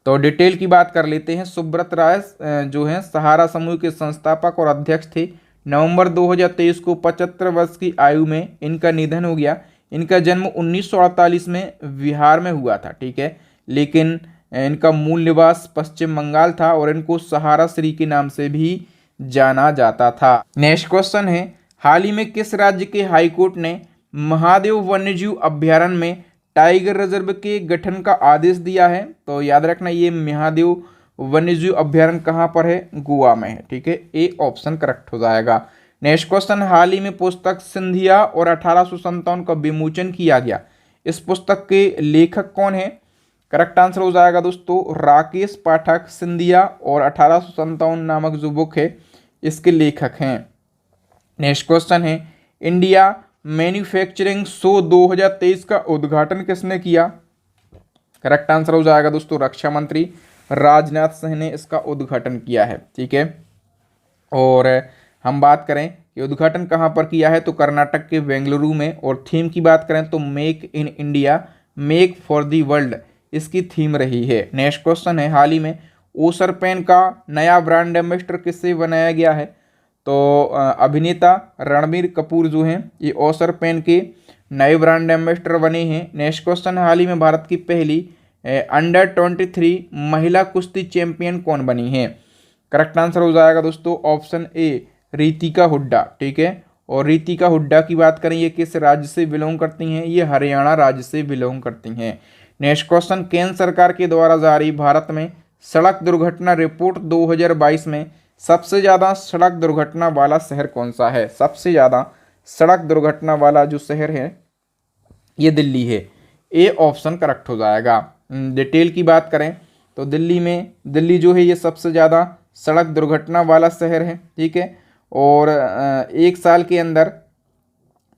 तो डिटेल की बात कर लेते हैं। सुब्रत राय जो हैं सहारा समूह के संस्थापक और अध्यक्ष थे। नवंबर 2023 को 75 वर्ष की आयु में इनका निधन हो गया। इनका जन्म 1948 में बिहार में हुआ था। ठीक है, लेकिन इनका मूल निवास पश्चिम बंगाल था, और इनको सहारा श्री के नाम से भी जाना जाता था। नेक्स्ट क्वेश्चन है, हाल ही में किस राज्य के हाईकोर्ट ने महादेव वन्यजीव अभ्यारण्य में टाइगर रिजर्व के गठन का आदेश दिया है? तो याद रखना, ये महादेव वन्यजीव अभ्यारण्य कहाँ पर है? गोवा में है। ठीक है, ए ऑप्शन करेक्ट हो जाएगा। नेक्स्ट क्वेश्चन, हाल ही में पुस्तक सिंधिया और 1857 का विमोचन किया गया। इस पुस्तक के लेखक कौन है? करेक्ट आंसर हो जाएगा दोस्तों राकेश पाठक। सिंधिया और 1857 नामक जो बुक है इसके लेखक हैं। नेक्स्ट क्वेश्चन है, इंडिया मैन्युफैक्चरिंग शो 2023 का उद्घाटन किसने किया? करेक्ट आंसर हो जाएगा दोस्तों रक्षा मंत्री राजनाथ सिंह ने इसका उद्घाटन किया है। ठीक है, और हम बात करें कि उद्घाटन कहाँ पर किया है, तो कर्नाटक के बेंगलुरु में। और थीम की बात करें तो make in India, make for the world इसकी थीम रही है। नेक्स्ट क्वेश्चन है, हाल ही में ओसर पेन का नया ब्रांड एम्बेसडर किससे बनाया गया है? तो अभिनेता रणबीर कपूर जो हैं ये ओसर पेन के नए ब्रांड एम्बेसडर बने हैं। नेक्स्ट क्वेश्चन, हाल ही में भारत की पहली अंडर 23 महिला कुश्ती चैंपियन कौन बनी है? करेक्ट आंसर हो जाएगा दोस्तों ऑप्शन ए, रितिका हुड्डा। ठीक है, और रितिका हुड्डा की बात करें ये किस राज्य से बिलोंग करती हैं? ये हरियाणा राज्य से बिलोंग करती हैं। नेक्स्ट क्वेश्चन, केंद्र सरकार के द्वारा जारी भारत में सड़क दुर्घटना रिपोर्ट 2022 में सबसे ज़्यादा सड़क दुर्घटना वाला शहर कौन सा है? सबसे ज़्यादा सड़क दुर्घटना वाला जो शहर है ये दिल्ली है। ए ऑप्शन करेक्ट हो जाएगा। डिटेल की बात करें तो दिल्ली जो है ये सबसे ज़्यादा सड़क दुर्घटना वाला शहर है, ठीक है। और एक साल के अंदर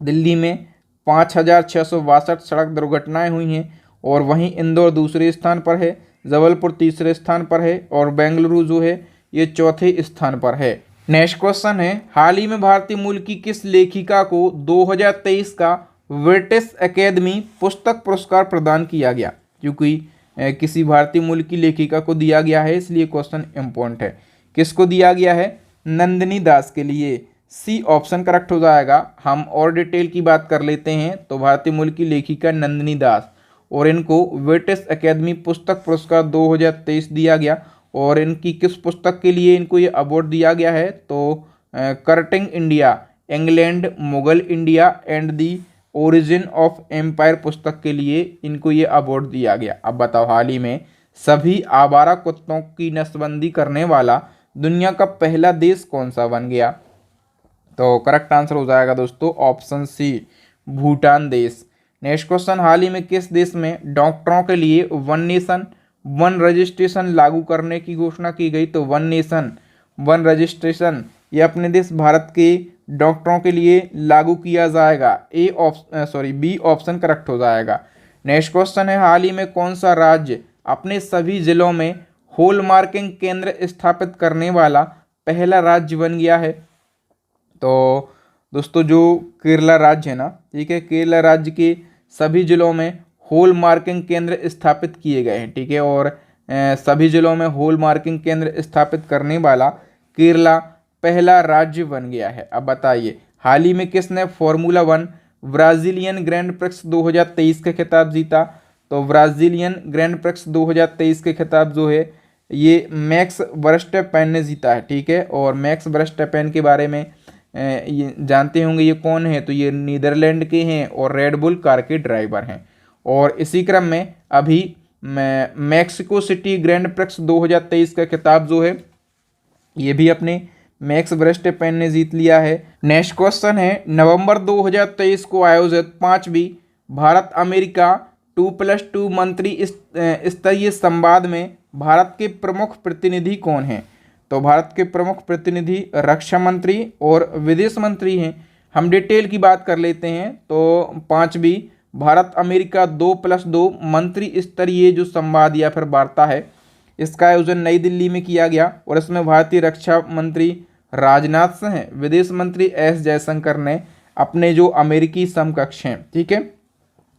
दिल्ली में 5,662 सड़क दुर्घटनाएं हुई हैं। और वहीं इंदौर दूसरे स्थान पर है, जबलपुर तीसरे स्थान पर है और बेंगलुरु जो है ये चौथे स्थान पर है। नेक्स्ट क्वेश्चन है, हाल ही में भारतीय मूल की किस लेखिका को 2023 का ब्रिटिश एकेडमी पुस्तक पुरस्कार प्रदान किया गया? क्योंकि किसी भारतीय मूल की लेखिका को दिया गया है, इसलिए क्वेश्चन इंपॉर्टेंट है। किसको दिया गया है? नंदिनी दास के लिए। सी ऑप्शन करेक्ट हो जाएगा। हम और डिटेल की बात कर लेते हैं तो भारतीय मूल की लेखिका नंदिनी दास, और इनको ब्रिटिश एकेडमी पुस्तक पुरस्कार 2023 दिया गया। और इनकी किस पुस्तक के लिए इनको ये अवार्ड दिया गया है? तो कर्टिंग India, England, Mughal India and the origin of empire पुस्तक के लिए इनको ये अवार्ड दिया गया। अब बताओ, हाल ही में सभी आवारा कुत्तों की नस्बंदी करने वाला दुनिया का पहला देश कौन सा बन गया? तो करेक्ट आंसर हो जाएगा दोस्तों ऑप्शन सी, भूटान देश। नेक्स्ट क्वेश्चन, हाल ही में किस देश में डॉक्टरों के लिए वन नेशन वन रजिस्ट्रेशन लागू करने की घोषणा की गई? तो वन नेशन वन रजिस्ट्रेशन ये अपने देश भारत के डॉक्टरों के लिए लागू किया जाएगा। बी ऑप्शन करेक्ट हो जाएगा। नेक्स्ट क्वेश्चन है, हाल ही में कौन सा राज्य अपने सभी जिलों में हॉलमार्किंग केंद्र स्थापित करने वाला पहला राज्य बन गया है? तो दोस्तों जो केरला राज्य है ना, ठीक है, केरला राज्य के सभी जिलों में होल मार्किंग केंद्र स्थापित किए गए हैं, ठीक है। और सभी जिलों में होल मार्किंग केंद्र स्थापित करने वाला केरला पहला राज्य बन गया है। अब बताइए, हाल ही में किसने फॉर्मूला 1 ब्राजीलियन ग्रैंड प्रिक्स 2023 का खिताब जीता? तो ब्राजीलियन ग्रैंड प्रिक्स 2023 के खिताब जो है ये मैक्स वर्स्टैपेन ने जीता है, ठीक है। और मैक्स वर्स्टैपेन के बारे में ये जानते होंगे, ये कौन है? तो ये नीदरलैंड के हैं और रेडबुल कार के ड्राइवर हैं। और इसी क्रम में अभी मैक्सिको सिटी ग्रैंड प्रिक्स 2023 का खिताब जो है ये भी अपने मैक्स वर्स्टैपेन ने जीत लिया है। नेक्स्ट क्वेश्चन है, नवंबर 2023 को आयोजित 5वीं भारत अमेरिका 2+2 मंत्री स्तरीय संवाद में भारत के प्रमुख प्रतिनिधि कौन हैं? तो भारत के प्रमुख प्रतिनिधि रक्षा मंत्री और विदेश मंत्री हैं। हम डिटेल की बात कर लेते हैं तो 5वीं भारत अमेरिका 2+2 मंत्री स्तरीय जो संवाद या फिर वार्ता है, इसका आयोजन नई दिल्ली में किया गया। और इसमें भारतीय रक्षा मंत्री राजनाथ सिंह, विदेश मंत्री एस जयशंकर ने अपने जो अमेरिकी समकक्ष हैं, ठीक है,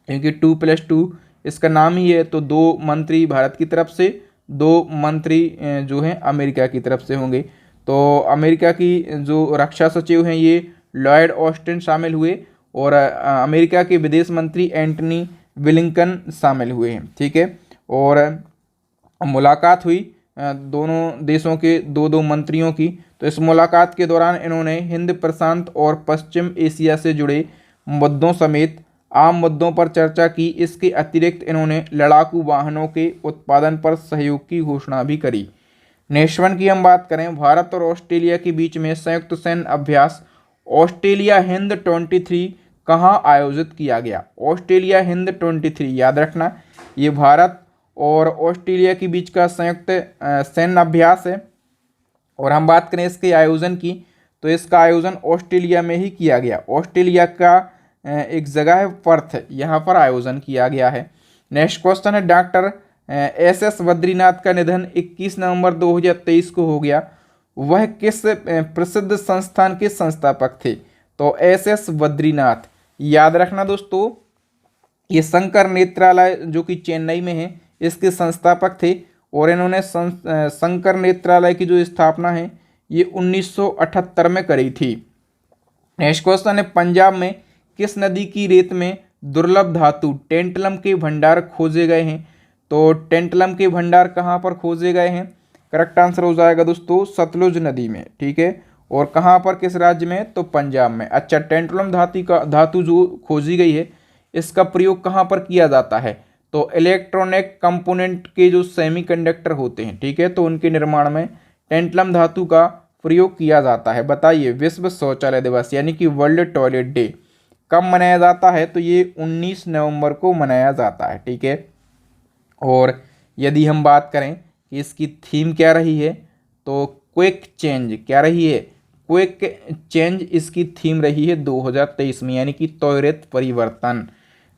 क्योंकि 2+2 इसका नाम ही है, तो 2 मंत्री भारत की तरफ से, 2 मंत्री जो हैं अमेरिका की तरफ से होंगे। तो अमेरिका की जो रक्षा सचिव हैं ये लॉयड ऑस्टिन शामिल हुए और अमेरिका के विदेश मंत्री एंटनी ब्लिंकन शामिल हुए हैं, ठीक है। और मुलाकात हुई दोनों देशों के 2-2 मंत्रियों की। तो इस मुलाकात के दौरान इन्होंने हिंद प्रशांत और पश्चिम एशिया से जुड़े मुद्दों समेत आम मुद्दों पर चर्चा की। इसके अतिरिक्त इन्होंने लड़ाकू वाहनों के उत्पादन पर सहयोग की घोषणा भी करी। नेक्स्ट वन की हम बात करें, भारत और ऑस्ट्रेलिया के बीच में संयुक्त सैन्य अभ्यास ऑस्ट्रेलिया हिंद 23 कहाँ आयोजित किया गया? ऑस्ट्रेलिया हिंद 23 याद रखना, ये भारत और ऑस्ट्रेलिया के बीच का संयुक्त सैन्य अभ्यास है। और हम बात करें इसके आयोजन की, तो इसका आयोजन ऑस्ट्रेलिया में ही किया गया। ऑस्ट्रेलिया का एक जगह है पर्थ, यहाँ पर आयोजन किया गया है। नेक्स्ट क्वेश्चन है, डॉक्टर SS बद्रीनाथ का निधन 21 नवंबर 2023 को हो गया। वह किस प्रसिद्ध संस्थान के संस्थापक थे? तो SS बद्रीनाथ याद रखना दोस्तों, ये शंकर नेत्रालय जो कि चेन्नई में है इसके संस्थापक थे। और इन्होंने शंकर नेत्रालय की जो स्थापना है ये 1978 में करी थी। नेक्स्ट क्वेश्चन है, पंजाब में किस नदी की रेत में दुर्लभ धातु टेंटलम के भंडार खोजे गए हैं? तो टेंटलम के भंडार कहाँ पर खोजे गए हैं? करेक्ट आंसर हो जाएगा दोस्तों सतलुज नदी में, ठीक है। और कहाँ पर, किस राज्य में? तो पंजाब में। अच्छा, टेंटलम धातु जो खोजी गई है इसका प्रयोग कहाँ पर किया जाता है? तो इलेक्ट्रॉनिक कंपोनेंट के जो सेमीकंडक्टर होते हैं, ठीक है, तो उनके निर्माण में टेंटलम धातु का प्रयोग किया जाता है। बताइए, विश्व शौचालय दिवस यानी कि वर्ल्ड टॉयलेट डे कब मनाया जाता है? तो ये 19 नवंबर को मनाया जाता है, ठीक है। और यदि हम बात करें कि इसकी थीम क्या रही है, तो क्विक चेंज क्या रही है, क्विक चेंज इसकी थीम रही है 2023 में, यानी कि त्वरित परिवर्तन।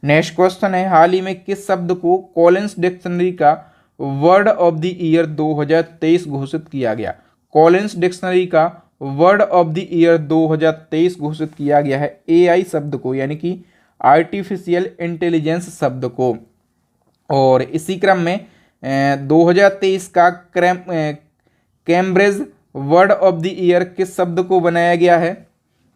नेक्स्ट क्वेश्चन है, हाल ही में किस शब्द को कॉलिंस डिक्शनरी का वर्ड ऑफ द ईयर 2023 घोषित किया गया। कॉलिंस डिक्शनरी का वर्ड ऑफ द ईयर 2023 घोषित किया गया है एआई शब्द को, यानी कि आर्टिफिशियल इंटेलिजेंस शब्द को। और इसी क्रम में 2023 का Cambridge word of the year किस शब्द को बनाया गया है।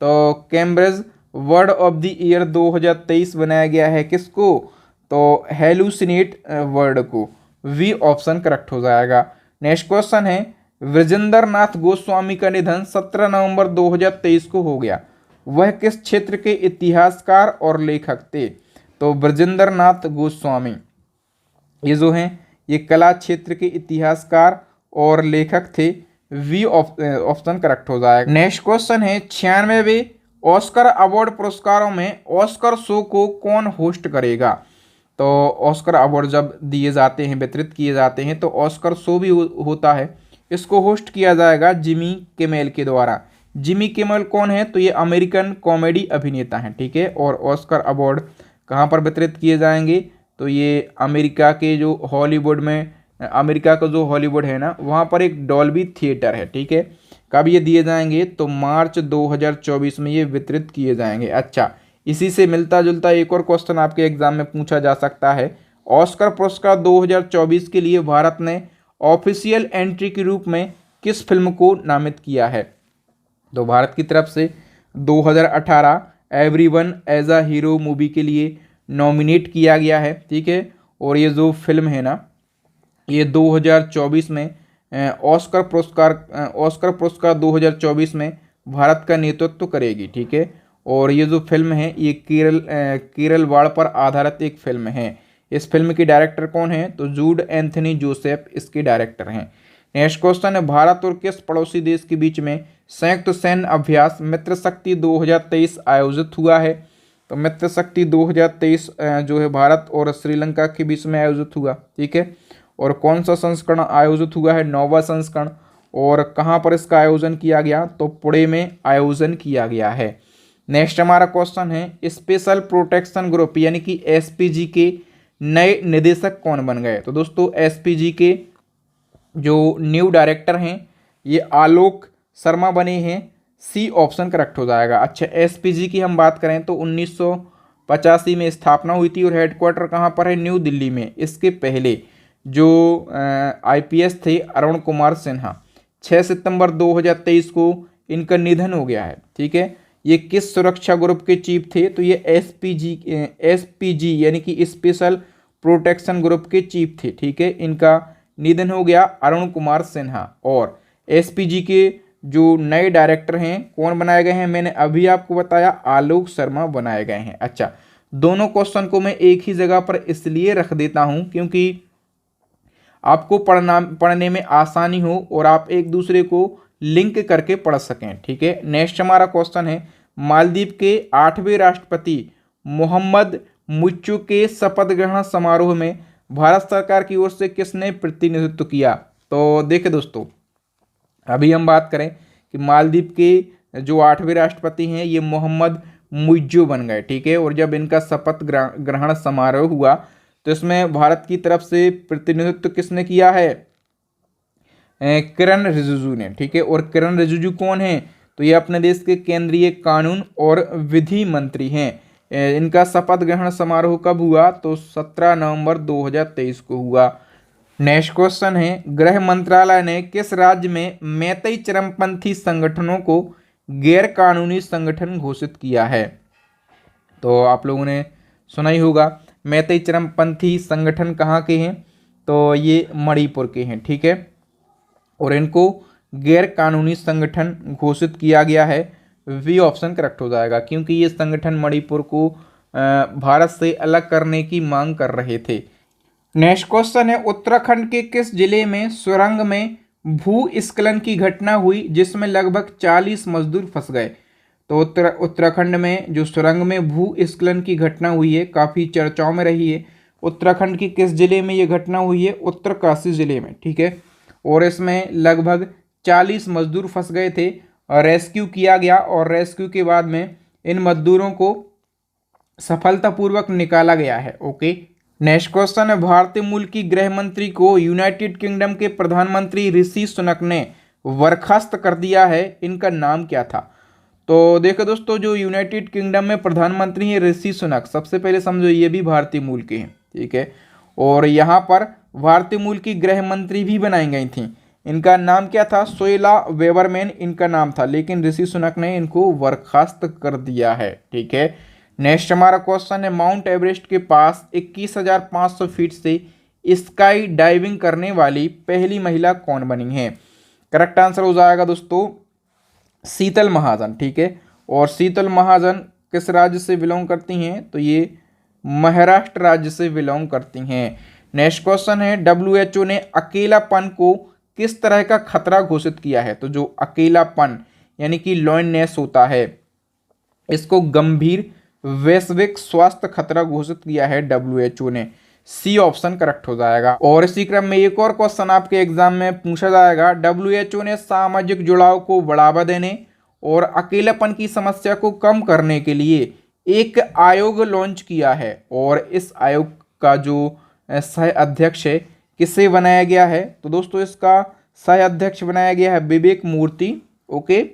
तो Cambridge word of the year 2023 बनाया गया है किसको, तो हेलुसिनेट वर्ड को। वी ऑप्शन करेक्ट हो जाएगा। नेक्स्ट क्वेश्चन है, विजेंद्र नाथ गोस्वामी का निधन 17 नवंबर 2023 को हो गया, वह किस क्षेत्र के इतिहासकार और लेखक थे। तो विजेंद्र नाथ गोस्वामी ये जो हैं ये कला क्षेत्र के इतिहासकार और लेखक थे। वी ऑप्शन करेक्ट हो जाएगा। नेक्स्ट क्वेश्चन है, 96वें ऑस्कर अवार्ड पुरस्कारों में ऑस्कर शो को कौन होस्ट करेगा। तो ऑस्कर अवार्ड जब दिए जाते हैं, वितरित किए जाते हैं, तो ऑस्कर शो भी होता है, इसको होस्ट किया जाएगा जिमी किमेल के द्वारा। जिमी किमेल कौन है, तो ये अमेरिकन कॉमेडी अभिनेता हैं, ठीक है। और ऑस्कर अवार्ड कहाँ पर वितरित किए जाएंगे, तो ये अमेरिका के जो हॉलीवुड में, अमेरिका का जो हॉलीवुड है ना, वहाँ पर एक डॉल्बी थिएटर है, ठीक है। कब ये दिए जाएंगे, तो मार्च 2024 में ये वितरित किए जाएंगे। अच्छा, इसी से मिलता जुलता एक और क्वेश्चन आपके एग्जाम में पूछा जा सकता है, ऑस्कर पुरस्कार 2024 के लिए भारत ने ऑफिशियल एंट्री के रूप में किस फिल्म को नामित किया है। तो भारत की तरफ से 2018 everyone is a hero movie के लिए नॉमिनेट किया गया है, ठीक है। और ये जो फिल्म है ना, ये 2024 में ऑस्कर पुरस्कार 2024 में भारत का नेतृत्व करेगी, ठीक है। और ये जो फिल्म है ये केरल वाड़ पर आधारित एक फिल्म है। इस फिल्म के डायरेक्टर कौन है, तो जूड एंथनी जोसेफ इसके डायरेक्टर हैं। नेक्स्ट क्वेश्चन है, भारत और किस पड़ोसी देश के बीच में संयुक्त सैन्य अभ्यास मित्र शक्ति 2023 आयोजित हुआ है। तो मित्र शक्ति 2023 जो है भारत और श्रीलंका के बीच में आयोजित हुआ, ठीक है। और कौन सा संस्करण आयोजित हुआ है, 9वां संस्करण। और कहाँ पर इसका आयोजन किया गया, तो पुणे में आयोजन किया गया है। नेक्स्ट हमारा क्वेश्चन है, स्पेशल प्रोटेक्शन ग्रुप यानी कि एसपीजी के नए निदेशक कौन बन गए। तो दोस्तों एसपीजी के जो न्यू डायरेक्टर हैं ये आलोक शर्मा बने हैं। सी ऑप्शन करेक्ट हो जाएगा। अच्छा, एसपीजी की हम बात करें तो 1985 में स्थापना हुई थी और हेडक्वार्टर कहाँ पर है, न्यू दिल्ली में। इसके पहले जो आईपीएस थे अरुण कुमार सिन्हा, 6 सितंबर 2023 को इनका निधन हो गया है, ठीक है। ये किस सुरक्षा ग्रुप के चीफ थे, तो ये एसपीजी यानी कि स्पेशल प्रोटेक्शन ग्रुप के चीफ थे, ठीक है। इनका निधन हो गया अरुण कुमार सिन्हा। और एसपीजी के जो नए डायरेक्टर हैं कौन बनाए गए हैं, मैंने अभी आपको बताया आलोक शर्मा बनाए गए हैं। अच्छा, दोनों क्वेश्चन को मैं एक ही जगह पर इसलिए रख देता हूं क्योंकि आपको पढ़ने में आसानी हो और आप एक दूसरे को लिंक करके पढ़ सकें, ठीक है। नेक्स्ट हमारा क्वेश्चन है, मालदीव के 8वें राष्ट्रपति मोहम्मद मुइज्जू के शपथ ग्रहण समारोह में भारत सरकार की ओर से किसने प्रतिनिधित्व किया। तो देखिए दोस्तों, अभी हम बात करें कि मालदीव के जो 8वें राष्ट्रपति हैं ये मोहम्मद मुइज्जू बन गए, ठीक है। और जब इनका शपथ ग्रहण समारोह हुआ तो इसमें भारत की तरफ से प्रतिनिधित्व किसने किया है, किरण रिजिजू ने, ठीक है। और किरण रिजिजू कौन है, तो ये अपने देश के केंद्रीय कानून और विधि मंत्री हैं। इनका शपथ ग्रहण समारोह कब हुआ, तो 17 नवंबर 2023 को हुआ। नेक्स्ट क्वेश्चन है, गृह मंत्रालय ने किस राज्य में मैतेई चरमपंथी संगठनों को गैर कानूनी संगठन घोषित किया है। तो आप लोगों ने सुना ही होगा, मैतेई चरमपंथी संगठन कहाँ के हैं, तो ये मणिपुर के हैं, ठीक है। और इनको गैर कानूनी संगठन घोषित किया गया है। वी ऑप्शन करेक्ट हो जाएगा क्योंकि ये संगठन मणिपुर को भारत से अलग करने की मांग कर रहे थे। नेक्स्ट क्वेश्चन है, उत्तराखंड के किस जिले में सुरंग में भूस्खलन की घटना हुई जिसमें लगभग 40 मजदूर फंस गए। तो उत्तराखंड में जो सुरंग में भूस्खलन की घटना हुई है काफ़ी चर्चाओं में रही है। उत्तराखंड के किस जिले में ये घटना हुई है, उत्तरकाशी जिले में, ठीक है। और इसमें लगभग 40 मजदूर फंस गए थे और रेस्क्यू किया गया और रेस्क्यू के बाद में इन मजदूरों को सफलतापूर्वक निकाला गया है। ओके, नेक्स्ट क्वेश्चन है, भारतीय मूल की गृह मंत्री को यूनाइटेड किंगडम के प्रधानमंत्री ऋषि सुनक ने बर्खास्त कर दिया है, इनका नाम क्या था? तो देखो दोस्तों, जो यूनाइटेड किंगडम में प्रधानमंत्री हैं ऋषि सुनक, सबसे पहले समझो ये भी भारतीय मूल के हैं, ठीक है। और यहाँ पर भारतीय मूल की गृह मंत्री भी बनाई गई थी, इनका नाम क्या था? सोएला वेबरमैन इनका नाम था, लेकिन ऋषि सुनक ने इनको बर्खास्त कर दिया है, ठीक है। नेक्स्ट हमारा क्वेश्चन है, माउंट एवरेस्ट के पास 21,500 फीट से स्काई डाइविंग करने वाली पहली महिला कौन बनी है? करेक्ट आंसर हो जाएगा दोस्तों शीतल महाजन, ठीक है। और शीतल महाजन किस राज्य से बिलोंग करती हैं? तो ये महाराष्ट्र राज्य से बिलोंग करती हैं। नेक्स्ट क्वेश्चन है, WHO ने अकेलापन को किस तरह का खतरा घोषित किया है? तो जो अकेलापन यानी कि लोननेस होता है, इसको गंभीर वैश्विक स्वास्थ्य खतरा घोषित किया है WHO ने। सी ऑप्शन करेक्ट हो जाएगा। और इसी क्रम में एक और क्वेश्चन आपके एग्जाम में पूछा जाएगा, WHO ने सामाजिक जुड़ाव को बढ़ावा देने और अकेलापन की समस्या को कम करने के लिए एक आयोग लॉन्च किया है, और इस आयोग का जो सह अध्यक्ष है किसे बनाया गया है? तो दोस्तों इसका सह अध्यक्ष बनाया गया है विवेक मूर्ति, ओके।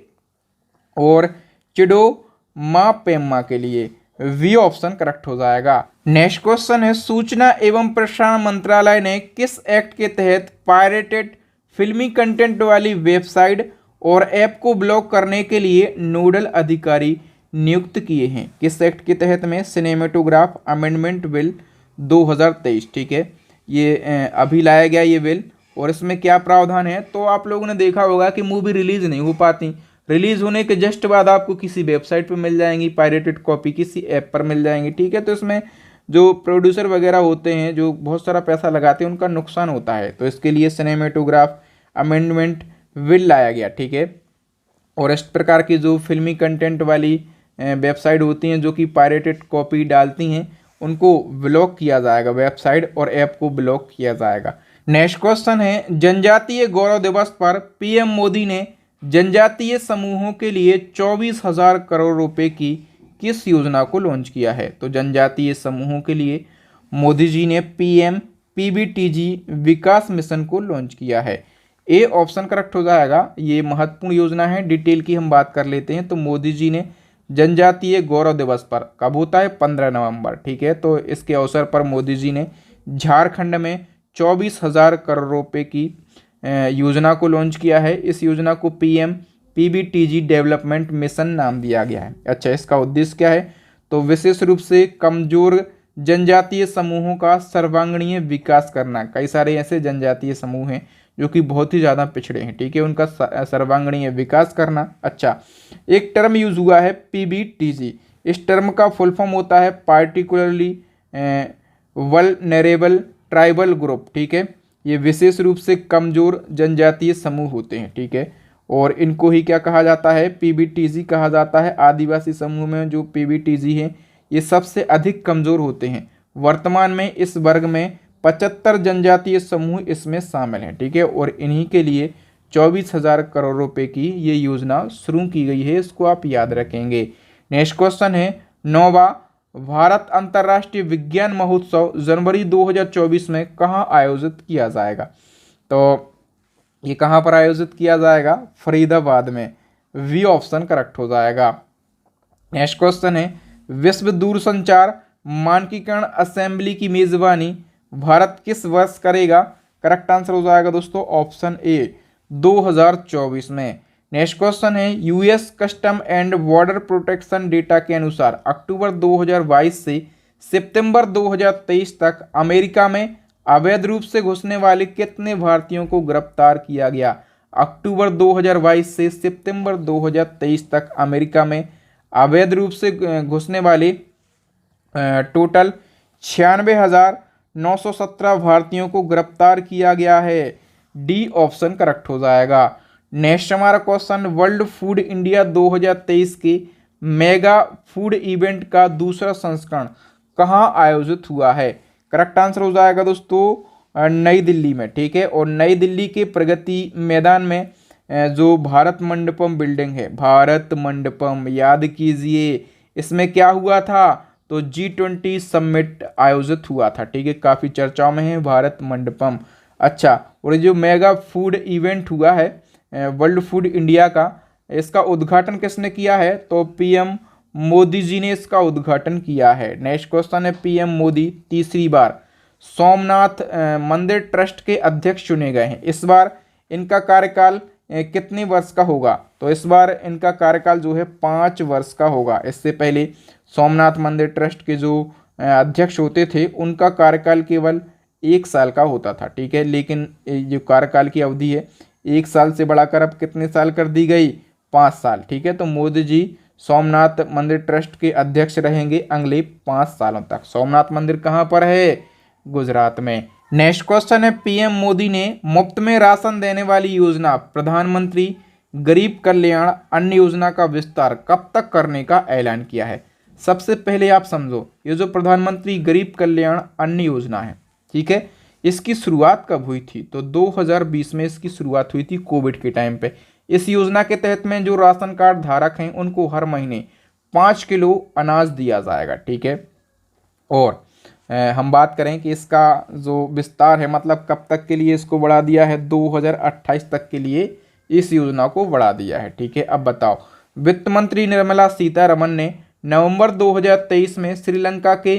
और चिडो मा पेम्मा के लिए वी ऑप्शन करेक्ट हो जाएगा। नेक्स्ट क्वेश्चन है, सूचना एवं प्रसारण मंत्रालय ने किस एक्ट के तहत पायरेटेड फिल्मी कंटेंट वाली वेबसाइट और ऐप को ब्लॉक करने के लिए नोडल अधिकारी नियुक्त किए हैं? किस एक्ट के तहत में? सिनेमेटोग्राफ अमेंडमेंट बिल 2023, ठीक है। ये अभी लाया गया ये बिल, और इसमें क्या प्रावधान है? तो आप लोगों ने देखा होगा कि मूवी रिलीज नहीं हो पाती, रिलीज होने के जस्ट बाद आपको किसी वेबसाइट पर मिल जाएंगी, पायरेटेड कॉपी किसी ऐप पर मिल जाएंगी, ठीक है। तो इसमें जो प्रोड्यूसर वगैरह होते हैं जो बहुत सारा पैसा लगाते हैं, उनका नुकसान होता है, तो इसके लिए सिनेमेटोग्राफ अमेंडमेंट बिल लाया गया, ठीक है। और इस प्रकार की जो फिल्मी कंटेंट वाली वेबसाइट होती हैं जो कि पायरेटेड कॉपी डालती हैं, उनको ब्लॉक किया जाएगा, वेबसाइट और ऐप को ब्लॉक किया जाएगा। नेक्स्ट क्वेश्चन है, जनजातीय गौरव दिवस पर पीएम मोदी ने जनजातीय समूहों के लिए 24,000 करोड़ रुपए की किस योजना को लॉन्च किया है? तो जनजातीय समूहों के लिए मोदी जी ने PM PBTG विकास मिशन को लॉन्च किया है। ए ऑप्शन करेक्ट हो जाएगा। ये महत्वपूर्ण योजना है, डिटेल की हम बात कर लेते हैं। तो मोदी जी ने जनजातीय गौरव दिवस पर, कब होता है? 15 नवंबर, ठीक है। तो इसके अवसर पर मोदी जी ने झारखंड में 24,000 करोड़ रुपए की योजना को लॉन्च किया है। इस योजना को PM PBTG डेवलपमेंट मिशन नाम दिया गया है। अच्छा, इसका उद्देश्य क्या है? तो विशेष रूप से कमजोर जनजातीय समूहों का सर्वांगीण विकास करना। कई सारे ऐसे जनजातीय समूह हैं जो कि बहुत ही ज़्यादा पिछड़े हैं, ठीक है, उनका सर्वांगीण विकास करना। अच्छा, एक टर्म यूज हुआ है PBTG, इस टर्म का फुल फॉर्म होता है पार्टिकुलरली वल्नरेबल ट्राइबल ग्रुप, ठीक है। ये विशेष रूप से कमजोर जनजातीय समूह होते हैं, ठीक है, और इनको ही क्या कहा जाता है? PBTG कहा जाता है। आदिवासी समूह में जो PBTG हैं ये सबसे अधिक कमजोर होते हैं। वर्तमान में इस वर्ग में 75 जनजातीय समूह इसमें शामिल हैं, ठीक है, और इन्हीं के लिए 24,000 करोड़ रुपए की ये योजना शुरू की गई है, इसको आप याद रखेंगे। नेक्स्ट क्वेश्चन है, 9वां भारत अंतर्राष्ट्रीय विज्ञान महोत्सव जनवरी 2024 में कहाँ आयोजित किया जाएगा? तो ये कहाँ पर आयोजित किया जाएगा? फरीदाबाद में। वी ऑप्शन करेक्ट हो जाएगा। नेक्स्ट क्वेश्चन है, विश्व दूरसंचार मानकीकरण असेंबली की मेजबानी भारत किस वर्ष करेगा? करेक्ट आंसर हो जाएगा दोस्तों ऑप्शन ए 2024 में। नेक्स्ट क्वेश्चन है, US custom and border protection data के अनुसार अक्टूबर 2022 से सितंबर 2023 तक अमेरिका में अवैध रूप से घुसने वाले कितने भारतीयों को गिरफ्तार किया गया? अक्टूबर 2022 से सितंबर 2023 तक अमेरिका में अवैध रूप से घुसने वाले टोटल 96,917 भारतीयों को गिरफ्तार किया गया है। डी ऑप्शन करेक्ट हो जाएगा। नेक्स्ट हमारा क्वेश्चन, वर्ल्ड फूड इंडिया 2023 के मेगा फूड इवेंट का दूसरा संस्करण कहाँ आयोजित हुआ है? करेक्ट आंसर हो जाएगा दोस्तों नई दिल्ली में, ठीक है, और नई दिल्ली के प्रगति मैदान में जो भारत मंडपम बिल्डिंग है, भारत मंडपम, याद कीजिए इसमें क्या हुआ था, तो G20 समिट आयोजित हुआ था। ठीक है, काफ़ी चर्चाओं में है भारत मंडपम। अच्छा, और ये जो मेगा फूड इवेंट हुआ है वर्ल्ड फूड इंडिया का, इसका उद्घाटन किसने किया है, तो पीएम मोदी जी ने इसका उद्घाटन किया है। नेक्स्ट क्वेश्चन है, पीएम मोदी तीसरी बार सोमनाथ मंदिर ट्रस्ट के अध्यक्ष चुने गए हैं। इस बार इनका कार्यकाल कितने वर्ष का होगा, तो इस बार इनका कार्यकाल जो है 5 वर्ष का होगा। इससे पहले सोमनाथ मंदिर ट्रस्ट के जो अध्यक्ष होते थे उनका कार्यकाल केवल 1 साल का होता था। ठीक है, लेकिन जो कार्यकाल की अवधि है 1 साल से बढ़ाकर अब कितने साल कर दी गई, 5 साल। ठीक है, तो मोदी जी सोमनाथ मंदिर ट्रस्ट के अध्यक्ष रहेंगे अगले 5 सालों तक। सोमनाथ मंदिर कहाँ पर है, गुजरात में। नेक्स्ट क्वेश्चन है, पीएम मोदी ने मुफ्त में राशन देने वाली योजना प्रधानमंत्री गरीब कल्याण अन्न योजना का विस्तार कब तक करने का ऐलान किया है। सबसे पहले आप समझो, ये जो प्रधानमंत्री गरीब कल्याण अन्न योजना है, ठीक है, इसकी शुरुआत कब हुई थी, तो 2020 में इसकी शुरुआत हुई थी कोविड के टाइम पे। इस योजना के तहत में जो राशन कार्ड धारक हैं उनको हर महीने 5 किलो अनाज दिया जाएगा। ठीक है, और हम बात करें कि इसका जो विस्तार है, मतलब कब तक के लिए इसको बढ़ा दिया है, 2028 तक के लिए इस योजना को बढ़ा दिया है। ठीक है, अब बताओ, वित्त मंत्री निर्मला सीतारमण ने नवंबर 2023 में श्रीलंका के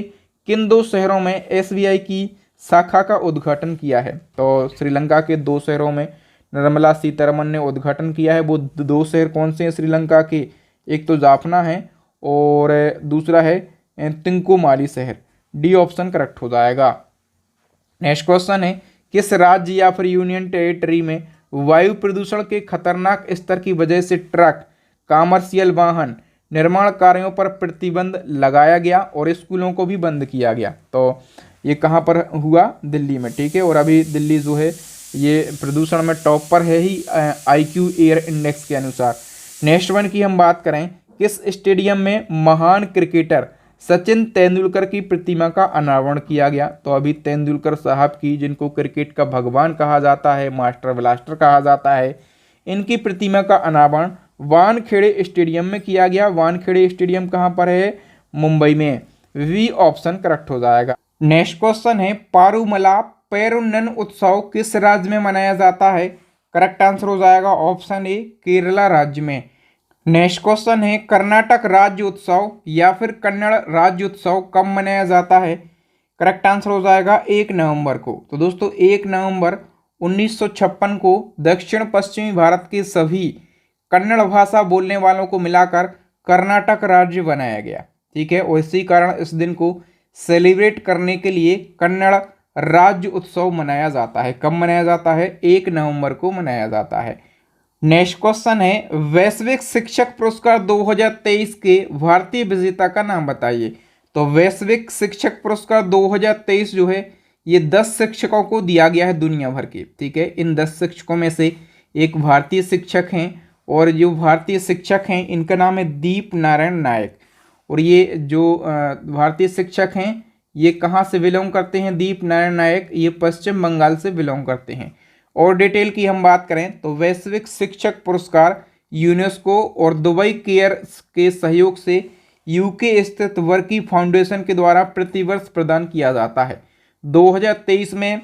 किन 2 शहरों में एसबीआई की शाखा का उद्घाटन किया है, तो श्रीलंका के 2 शहरों में निर्मला सीतारमण ने उद्घाटन किया है। वो 2 शहर कौन से हैं श्रीलंका के, एक तो जाफना है और दूसरा है तिंकोमाली शहर। डी ऑप्शन करेक्ट हो जाएगा। नेक्स्ट क्वेश्चन है, किस राज्य या फिर यूनियन टेरिटरी में वायु प्रदूषण के खतरनाक स्तर की वजह से ट्रक, कॉमर्शियल वाहन, निर्माण कार्यों पर प्रतिबंध लगाया गया और स्कूलों को भी बंद किया गया, तो ये कहाँ पर हुआ, दिल्ली में। ठीक है, और अभी दिल्ली जो है ये प्रदूषण में टॉप पर है ही IQ एयर इंडेक्स के अनुसार। नेक्स्ट वन की हम बात करें, किस स्टेडियम में महान क्रिकेटर सचिन तेंदुलकर की प्रतिमा का अनावरण किया गया, तो अभी तेंदुलकर साहब की, जिनको क्रिकेट का भगवान कहा जाता है, मास्टर ब्लास्टर कहा जाता है, इनकी प्रतिमा का अनावरण वानखेड़े स्टेडियम में किया गया। वानखेड़े स्टेडियम कहाँ पर है, मुंबई में। वी ऑप्शन करेक्ट हो जाएगा। नेक्स्ट क्वेश्चन है, पारूमला पेरुन्नन उत्सव किस राज्य में मनाया जाता है, करेक्ट आंसर हो जाएगा ऑप्शन ए, केरला राज्य में। नेक्स्ट क्वेश्चन है, कर्नाटक राज्य उत्सव या फिर कन्नड़ राज्य उत्सव कब मनाया जाता है, करेक्ट आंसर हो जाएगा 1 नवंबर को। तो दोस्तों 1 नवंबर 1956 को दक्षिण पश्चिमी भारत के सभी कन्नड़ भाषा बोलने वालों को मिलाकर कर्नाटक राज्य बनाया गया। ठीक है, और इसी कारण इस दिन को सेलिब्रेट करने के लिए कन्नड़ राज्य उत्सव मनाया जाता है। कब मनाया जाता है, 1 नवंबर को मनाया जाता है। नेक्स्ट क्वेश्चन है, वैश्विक शिक्षक पुरस्कार 2023 के भारतीय विजेता का नाम बताइए। तो वैश्विक शिक्षक पुरस्कार 2023 जो है ये 10 शिक्षकों को दिया गया है दुनिया भर के। ठीक है, इन 10 शिक्षकों में से एक भारतीय शिक्षक हैं, और जो भारतीय शिक्षक हैं इनका नाम है दीप नारायण नायक। और ये जो भारतीय शिक्षक हैं ये कहाँ से बिलोंग करते हैं, दीप नारायण नायक ये पश्चिम बंगाल से बिलोंग करते हैं। और डिटेल की हम बात करें तो वैश्विक शिक्षक पुरस्कार यूनेस्को और दुबई केयर के सहयोग से यूके स्थित वर्की फाउंडेशन के द्वारा प्रतिवर्ष प्रदान किया जाता है। 2023 में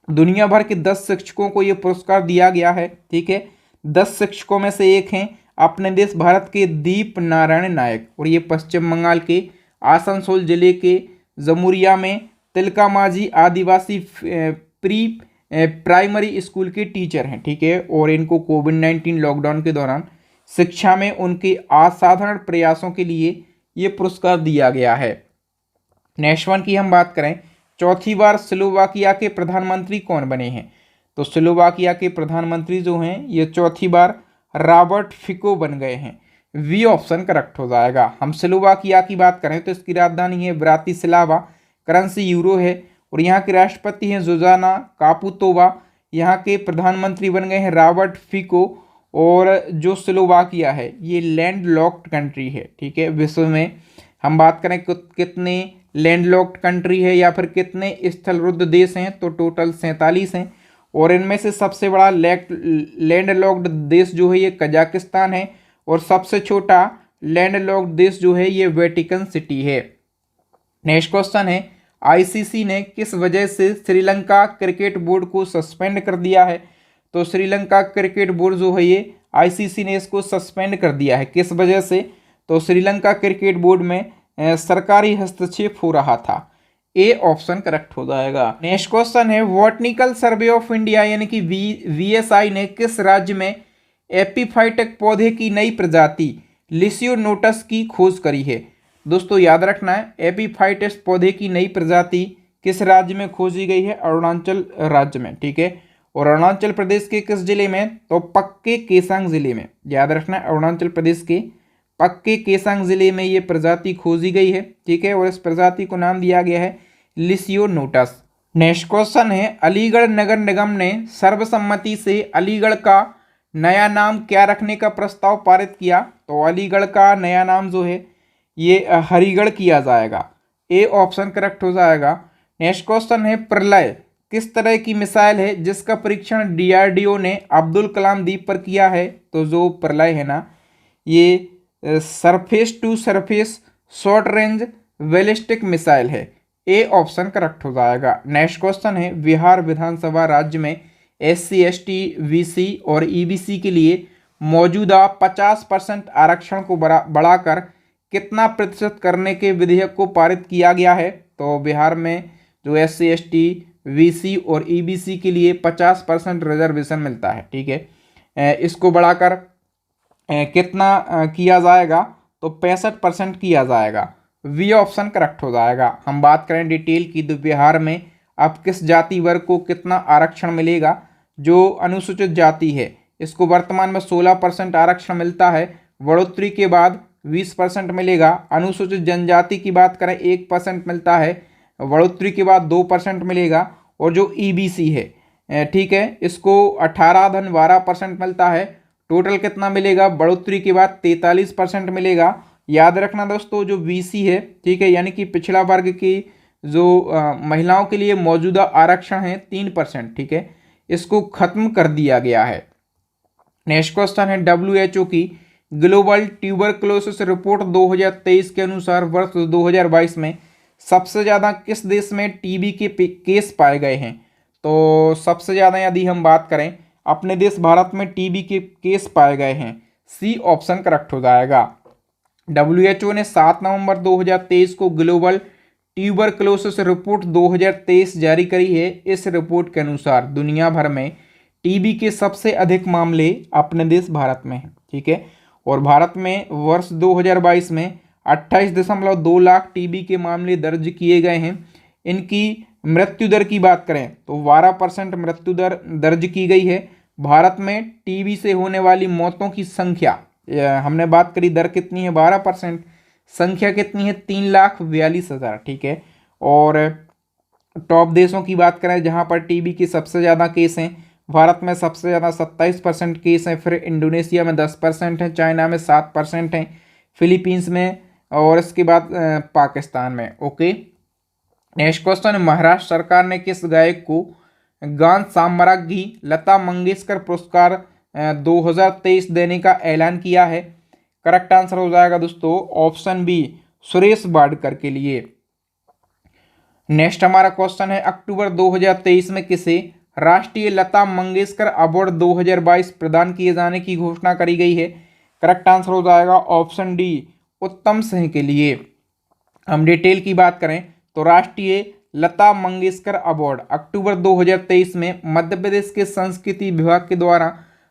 दुनिया भर के 10 शिक्षकों को ये पुरस्कार दिया गया है। ठीक है, 10 शिक्षकों में से एक हैं अपने देश भारत के दीप नारायण नायक, और ये पश्चिम बंगाल के आसनसोल जिले के जमुरिया में तिलका माझी आदिवासी प्री प्राइमरी स्कूल के टीचर हैं। ठीक है, और इनको कोविड-19 लॉकडाउन के दौरान शिक्षा में उनके असाधारण प्रयासों के लिए ये पुरस्कार दिया गया है। नेक्स्ट वन की हम बात करें, चौथी बार स्लोवाकिया के प्रधानमंत्री कौन बने हैं। तो स्लोवाकिया के प्रधानमंत्री जो हैं ये चौथी बार रॉबर्ट फिको बन गए हैं। वी ऑप्शन करेक्ट हो जाएगा। हम स्लोवाकिया की बात करें तो इसकी राजधानी है ब्रातिस्लावा, करेंसी यूरो है, और यहाँ के राष्ट्रपति हैं जुजाना कापुतोवा। यहाँ के प्रधानमंत्री बन गए हैं रॉबर्ट फिको। और जो स्लोवाकिया है ये लैंड लॉक्ड कंट्री है। ठीक है, विश्व में हम बात करें कितने लैंड लॉक्ड कंट्री है या फिर कितने स्थलरुद्ध देश हैं, तो टोटल 47 हैं। और इनमें से सबसे बड़ा लैंडलॉक्ड देश जो है ये कजाकिस्तान है, और सबसे छोटा लैंडलॉक्ड देश जो है ये वेटिकन सिटी है। नेक्स्ट क्वेश्चन है, आईसीसी ने किस वजह से श्रीलंका क्रिकेट बोर्ड को सस्पेंड कर दिया है? तो श्रीलंका क्रिकेट बोर्ड जो है ये आईसीसी ने इसको सस्पेंड कर दिया है, किस वजह से? तो श्रीलंका क्रिकेट बोर्ड में सरकारी हस्तक्षेप हो रहा था। ए ऑप्शन करेक्ट हो जाएगा। नेक्स्ट क्वेश्चन है, बॉटनिकल सर्वे ऑफ इंडिया यानी कि वीएसआई ने किस राज्य में एपीफाइटक पौधे की नई प्रजाति लिसियोनोटस की खोज करी है? दोस्तों याद रखना है, एपीफाइटस पौधे की नई प्रजाति किस राज्य में खोजी गई है? अरुणाचल राज्य में, ठीक है। और अरुणाचल प्रदेश के किस जिले में? तो पक्के केसांग जिले में। याद रखना है, अरुणाचल प्रदेश के पक्के केसांग जिले में ये प्रजाति खोजी गई है, ठीक है। और इस प्रजाति को नाम दिया गया है लिसियोनोटस। नेक्स्ट क्वेश्चन है, अलीगढ़ नगर निगम ने सर्वसम्मति से अलीगढ़ का नया नाम क्या रखने का प्रस्ताव पारित किया? तो अलीगढ़ का नया नाम जो है ये हरिगढ़ किया जाएगा। ए ऑप्शन करेक्ट हो जाएगा। नेक्स्ट क्वेश्चन है, प्रलय किस तरह की मिसाइल है जिसका परीक्षण डीआरडीओ ने अब्दुल कलाम द्वीप पर किया है? तो जो प्रलय है ना, ये surface to surface short range ballistic missile है। ए ऑप्शन करेक्ट हो जाएगा। नेक्स्ट क्वेश्चन है, बिहार विधानसभा राज्य में SC ST VC और EBC के लिए मौजूदा 50% आरक्षण को बढ़ाकर कितना प्रतिशत करने के विधेयक को पारित किया गया है? तो बिहार में जो SC ST VC और EBC के लिए 50% रिजर्वेशन मिलता है, ठीक है। इसको बढ़ाकर कितना किया जाएगा? तो 65% किया जाएगा। वी ऑप्शन करेक्ट हो जाएगा। हम बात करें डिटेल की, तो बिहार में अब किस जाति वर्ग को कितना आरक्षण मिलेगा? जो अनुसूचित जाति है इसको वर्तमान में 16% आरक्षण मिलता है, बढ़ोतरी के बाद 20% मिलेगा। अनुसूचित जनजाति की बात करें 1% मिलता है, बढ़ोतरी के बाद 2% मिलेगा। और जो EBC है, ठीक है, इसको 18-12% मिलता है, टोटल कितना मिलेगा? बढ़ोतरी के बाद 43% मिलेगा। याद रखना दोस्तों, जो BC है, ठीक है, यानी कि पिछड़ा वर्ग की जो महिलाओं के लिए मौजूदा आरक्षण है 3%, ठीक है, इसको खत्म कर दिया गया है। नेक्स्ट क्वेश्चन है, WHO की ग्लोबल ट्यूबरक्लोसिस रिपोर्ट 2023 के अनुसार वर्ष 2022 में सबसे ज़्यादा किस देश में TB के केस पाए गए हैं? तो सबसे ज़्यादा यदि हम बात करें अपने देश भारत में TB के केस पाए गए हैं। सी ऑप्शन करेक्ट हो जाएगा। WHO ने 7 नवंबर 2023 को ग्लोबल ट्यूबरक्लोसिस रिपोर्ट 2023 जारी करी है। इस रिपोर्ट के अनुसार दुनिया भर में TB के सबसे अधिक मामले अपने देश भारत में हैं, ठीक है। और भारत में वर्ष 2022 में 28.2 लाख TB के मामले दर्ज किए गए हैं। इनकी मृत्यु दर की बात करें तो 12% मृत्यु दर दर्ज की गई है। भारत में TB से होने वाली मौतों की संख्या, हमने बात करी दर कितनी है? 12%, संख्या कितनी है? 3,42,000, ठीक है। और टॉप देशों की बात करें जहां पर TB के सबसे ज़्यादा केस हैं, भारत में सबसे ज़्यादा 27% केस हैं, फिर इंडोनेशिया में 10% हैं, चाइना में 7% हैं, फिलीपींस में, और इसके बाद पाकिस्तान में। ओके, नेक्स्ट क्वेश्चन, महाराष्ट्र सरकार ने किस गायक को गान साम्राज्ञी लता मंगेशकर पुरस्कार 2023 देने का ऐलान किया है? करेक्ट आंसर हो जाएगा दोस्तों ऑप्शन बी, सुरेश वाडकर के लिए। नेक्स्ट हमारा क्वेश्चन है, अक्टूबर 2023 में किसे राष्ट्रीय लता मंगेशकर अवार्ड 2022 प्रदान किए जाने की घोषणा करी गई है? करेक्ट आंसर हो जाएगा ऑप्शन डी, उत्तम सिंह के लिए। हम डिटेल की बात करें तो राष्ट्रीय लता मंगेशकर अवार्ड अक्टूबर 2023 में मध्य प्रदेश के संस्कृति विभाग के द्वारा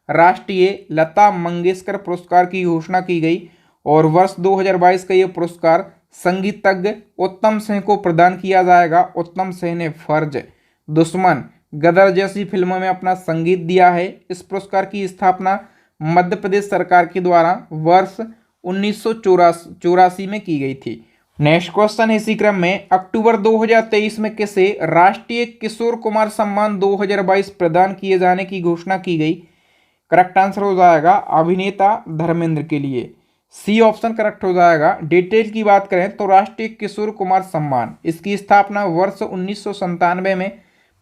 राष्ट्रीय लता मंगेशकर पुरस्कार की घोषणा की गई और वर्ष 2022 का यह पुरस्कार संगीतज्ञ उत्तम सिंह को प्रदान किया जाएगा। उत्तम सिंह ने फर्ज, दुश्मन, गदर जैसी फिल्मों में अपना संगीत दिया है। इस पुरस्कार की स्थापना मध्य प्रदेश सरकार के द्वारा वर्ष 1984 में की गई थी। नेक्स्ट क्वेश्चन है इसी क्रम में, अक्टूबर 2023 में किसे राष्ट्रीय किशोर कुमार सम्मान 2022 प्रदान किए जाने की घोषणा की गई? करेक्ट आंसर हो जाएगा अभिनेता धर्मेंद्र के लिए। सी ऑप्शन करेक्ट हो जाएगा। डिटेल की बात करें तो राष्ट्रीय किशोर कुमार सम्मान, इसकी स्थापना वर्ष 1997 में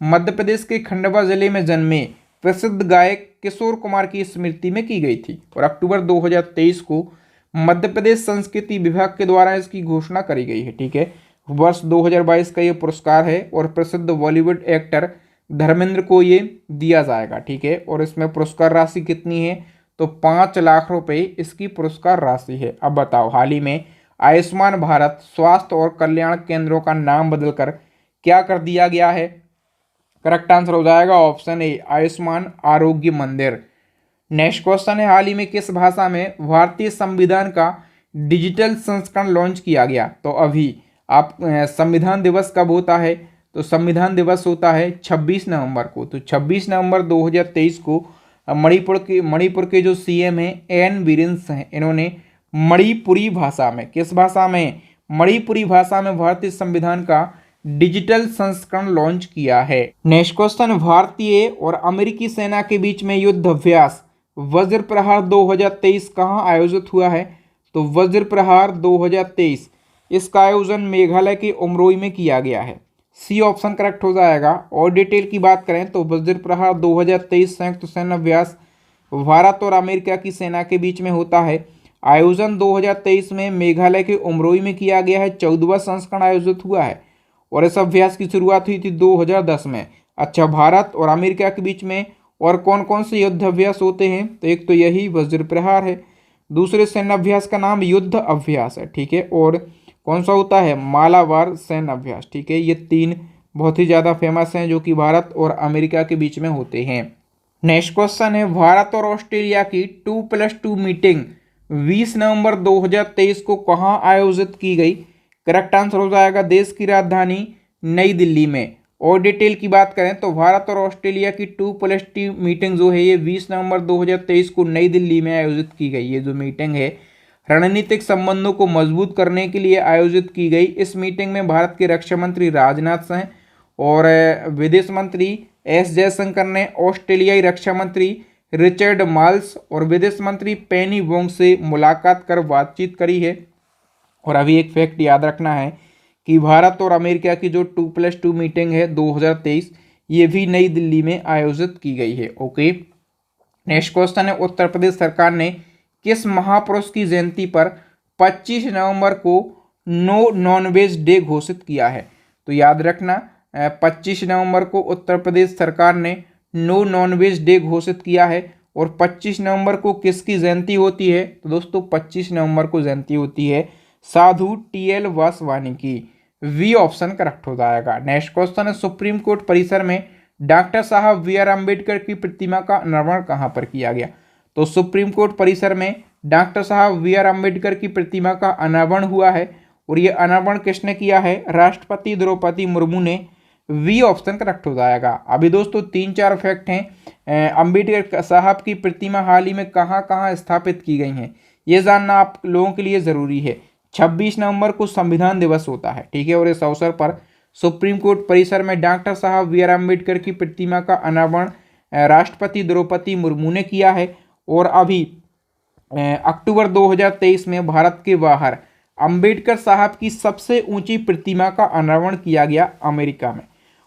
मध्य प्रदेश के खंडवा जिले में जन्मे प्रसिद्ध गायक किशोर कुमार की स्मृति में की गई थी। और अक्टूबर 2023 को मध्य प्रदेश संस्कृति विभाग के द्वारा इसकी घोषणा करी गई है। ठीक है, वर्ष 2022 का ये पुरस्कार है और प्रसिद्ध बॉलीवुड एक्टर धर्मेंद्र को ये दिया जाएगा। ठीक है, और इसमें पुरस्कार राशि कितनी है, तो 5 लाख रुपए इसकी पुरस्कार राशि है। अब बताओ, हाल ही में आयुष्मान भारत स्वास्थ्य और कल्याण केंद्रों का नाम बदलकर क्या कर दिया गया है? करेक्ट आंसर हो जाएगा ऑप्शन ए, आयुष्मान आरोग्य मंदिर। नेक्स्ट क्वेश्चन है, हाल ही में किस भाषा में भारतीय संविधान का डिजिटल संस्करण लॉन्च किया गया? तो अभी आप संविधान दिवस कब होता है? तो संविधान दिवस होता है 26 नवंबर को। तो 26 नवंबर 2023 को मणिपुर के जो सीएम हैं एन बीरेन सिंह हैं, इन्होंने मणिपुरी भाषा में, किस भाषा में? मणिपुरी भाषा में भारतीय संविधान का डिजिटल संस्करण लॉन्च किया है। नेक्स्ट क्वेश्चन, भारतीय और अमेरिकी सेना के बीच में युद्ध अभ्यास वज्र प्रहार 2023 कहाँ आयोजित हुआ है? तो वज्र प्रहार 2023 इसका आयोजन मेघालय के उमरोई में किया गया है। सी ऑप्शन करेक्ट हो जाएगा। और डिटेल की बात करें तो वज्र प्रहार 2023 संयुक्त सैन्य अभ्यास भारत और अमेरिका की सेना के बीच में होता है। आयोजन 2023 में मेघालय के उमरोई में किया गया है। 14वां संस्करण आयोजित हुआ है और इस अभ्यास की शुरुआत हुई थी 2010 में। अच्छा, भारत और अमेरिका के बीच में और कौन कौन से युद्ध अभ्यास होते हैं? तो एक तो यही वज्र प्रहार है, दूसरे सैन्य अभ्यास का नाम युद्ध अभ्यास है। ठीक है, और कौन सा होता है? मालाबार सैन्य अभ्यास। ठीक है, ये 3 बहुत ही ज़्यादा फेमस हैं जो कि भारत और अमेरिका के बीच में होते हैं। नेक्स्ट क्वेश्चन है, भारत और ऑस्ट्रेलिया की 2+2 मीटिंग 20 नवंबर 2023 को कहाँ आयोजित की गई? करेक्ट आंसर हो जाएगा देश की राजधानी नई दिल्ली में। और डिटेल की बात करें तो भारत और ऑस्ट्रेलिया की 2+2 मीटिंग जो है ये 20 नवंबर 2023 को नई दिल्ली में आयोजित की गई। ये जो मीटिंग है रणनीतिक संबंधों को मजबूत करने के लिए आयोजित की गई। इस मीटिंग में भारत के रक्षा मंत्री राजनाथ सिंह और विदेश मंत्री एस जयशंकर ने ऑस्ट्रेलियाई रक्षा मंत्री रिचर्ड माल्स और विदेश मंत्री पेनी वोंग से मुलाकात कर बातचीत करी है। और अभी एक फैक्ट याद रखना है कि भारत और अमेरिका की जो 2+2 मीटिंग है 2023 ये भी नई दिल्ली में आयोजित की गई है। ओके, नेक्स्ट क्वेश्चन है, उत्तर प्रदेश सरकार ने किस महापुरुष की जयंती पर 25 नवंबर को नो नॉनवेज डे घोषित किया है? तो याद रखना 25 नवंबर को उत्तर प्रदेश सरकार ने नो नॉनवेज डे घोषित किया है। और 25 नवंबर को किसकी जयंती होती है? तो दोस्तों 25 नवंबर को जयंती होती है साधु टी.एल. वासवानी की। वी ऑप्शन करेक्ट हो जाएगा। नेक्स्ट क्वेश्चन है, सुप्रीम कोर्ट परिसर में डॉक्टर साहब बी.आर. अम्बेडकर की प्रतिमा का अनावरण कहाँ पर किया गया? तो सुप्रीम कोर्ट परिसर में डॉक्टर साहब बी.आर. अम्बेडकर की प्रतिमा का अनावरण हुआ है। और ये अनावरण किसने किया है? राष्ट्रपति द्रौपदी मुर्मू ने। वी ऑप्शन करेक्ट हो जाएगा। अभी दोस्तों 3-4 फैक्ट हैं। अम्बेडकर साहब की प्रतिमा हाल ही में कहाँ कहाँ स्थापित की गई हैं, ये जानना आप लोगों के लिए ज़रूरी है। 26 नवंबर को संविधान दिवस होता है। ठीक है, और इस अवसर पर सुप्रीम कोर्ट परिसर में डॉक्टर साहब बी.आर. अम्बेडकर की प्रतिमा का अनावरण राष्ट्रपति द्रौपदी मुर्मू ने किया है। और अभी अक्टूबर 2023 में भारत के बाहर अंबेडकर साहब की सबसे ऊंची प्रतिमा का अनावरण किया गया अमेरिका में।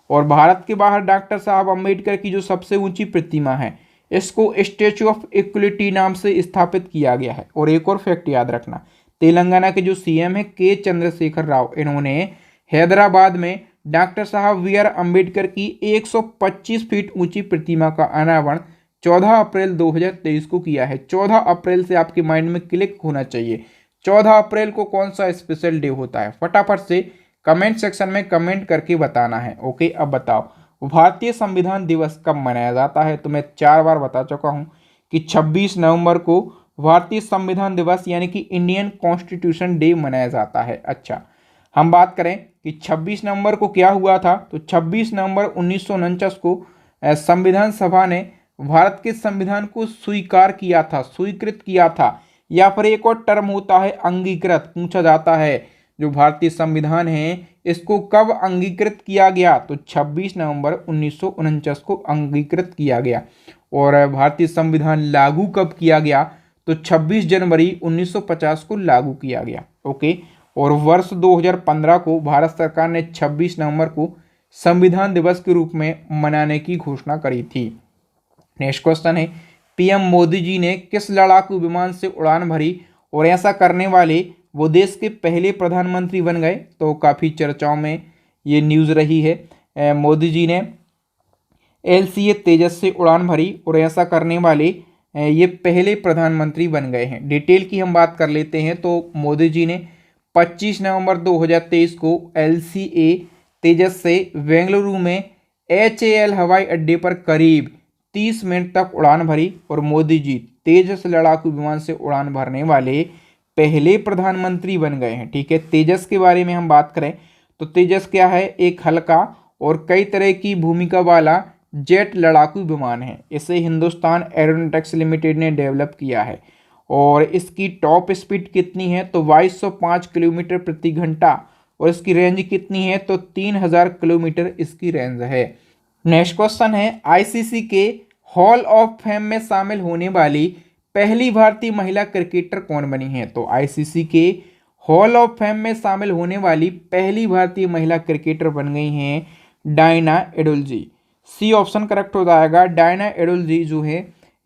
और भारत के बाहर डॉक्टर साहब अंबेडकर की जो सबसे ऊंची प्रतिमा है इसको स्टैचू ऑफ इक्वलिटी नाम से स्थापित किया गया है। और एक और फैक्ट याद रखना, तेलंगाना के जो सीएम है के चंद्रशेखर राव, इन्होंने हैदराबाद में डॉक्टर साहब बी.आर. अम्बेडकर की 125 फीट ऊंची प्रतिमा का अनावरण 14 अप्रैल 2023 को किया है। 14 अप्रैल से आपके माइंड में क्लिक होना चाहिए, 14 अप्रैल को कौन सा स्पेशल डे होता है? फटाफट से कमेंट सेक्शन में कमेंट करके बताना है। ओके, अब बताओ भारतीय संविधान दिवस कब मनाया जाता है? तो मैं 4 बार बता चुका हूँ कि 26 नवंबर को भारतीय संविधान दिवस यानी कि इंडियन कॉन्स्टिट्यूशन डे मनाया जाता है। अच्छा, हम बात करें कि 26 नवंबर को क्या हुआ था, तो 26 नवंबर 1949 को संविधान सभा ने भारत के संविधान को स्वीकार किया था, स्वीकृत किया था। या फिर एक और टर्म होता है अंगीकृत। पूछा जाता है जो भारतीय संविधान है इसको कब अंगीकृत किया गया? तो 26 नवंबर 1949 को अंगीकृत किया गया। और भारतीय संविधान लागू कब किया गया? तो 26 जनवरी 1950 को लागू किया गया। ओके, और वर्ष 2015 को भारत सरकार ने 26 नवंबर को संविधान दिवस के रूप में मनाने की घोषणा करी थी। नेक्स्ट क्वेश्चन है, पीएम मोदी जी ने किस लड़ाकू विमान से उड़ान भरी और ऐसा करने वाले वो देश के पहले प्रधानमंत्री बन गए? तो काफ़ी चर्चाओं में ये न्यूज़ रही है। मोदी जी ने LCA तेजस से उड़ान भरी और ऐसा करने वाले ये पहले प्रधानमंत्री बन गए हैं। डिटेल की हम बात कर लेते हैं तो मोदी जी ने 25 नवंबर 2023 को LCA तेजस से बेंगलुरु में HAL हवाई अड्डे पर करीब 30 मिनट तक उड़ान भरी और मोदी जी तेजस लड़ाकू विमान से उड़ान भरने वाले पहले प्रधानमंत्री बन गए हैं। ठीक है, तेजस के बारे में हम बात करें तो तेजस क्या है? एक हल्का और कई तरह की भूमिका वाला जेट लड़ाकू विमान है। इसे हिंदुस्तान एरोनॉटिक्स लिमिटेड ने डेवलप किया है और इसकी टॉप स्पीड कितनी है? तो 2205 किलोमीटर प्रति घंटा और इसकी रेंज कितनी है? तो 3000 किलोमीटर इसकी रेंज है। नेक्स्ट क्वेश्चन है, ICC के हॉल ऑफ फेम में शामिल होने वाली पहली भारतीय महिला क्रिकेटर कौन बनी है? तो ICC के हॉल ऑफ फेम में शामिल होने वाली पहली भारतीय महिला क्रिकेटर बन गई हैं Diana Edulji. C option correct हो जाएगा। डायना एडुल्जी जो है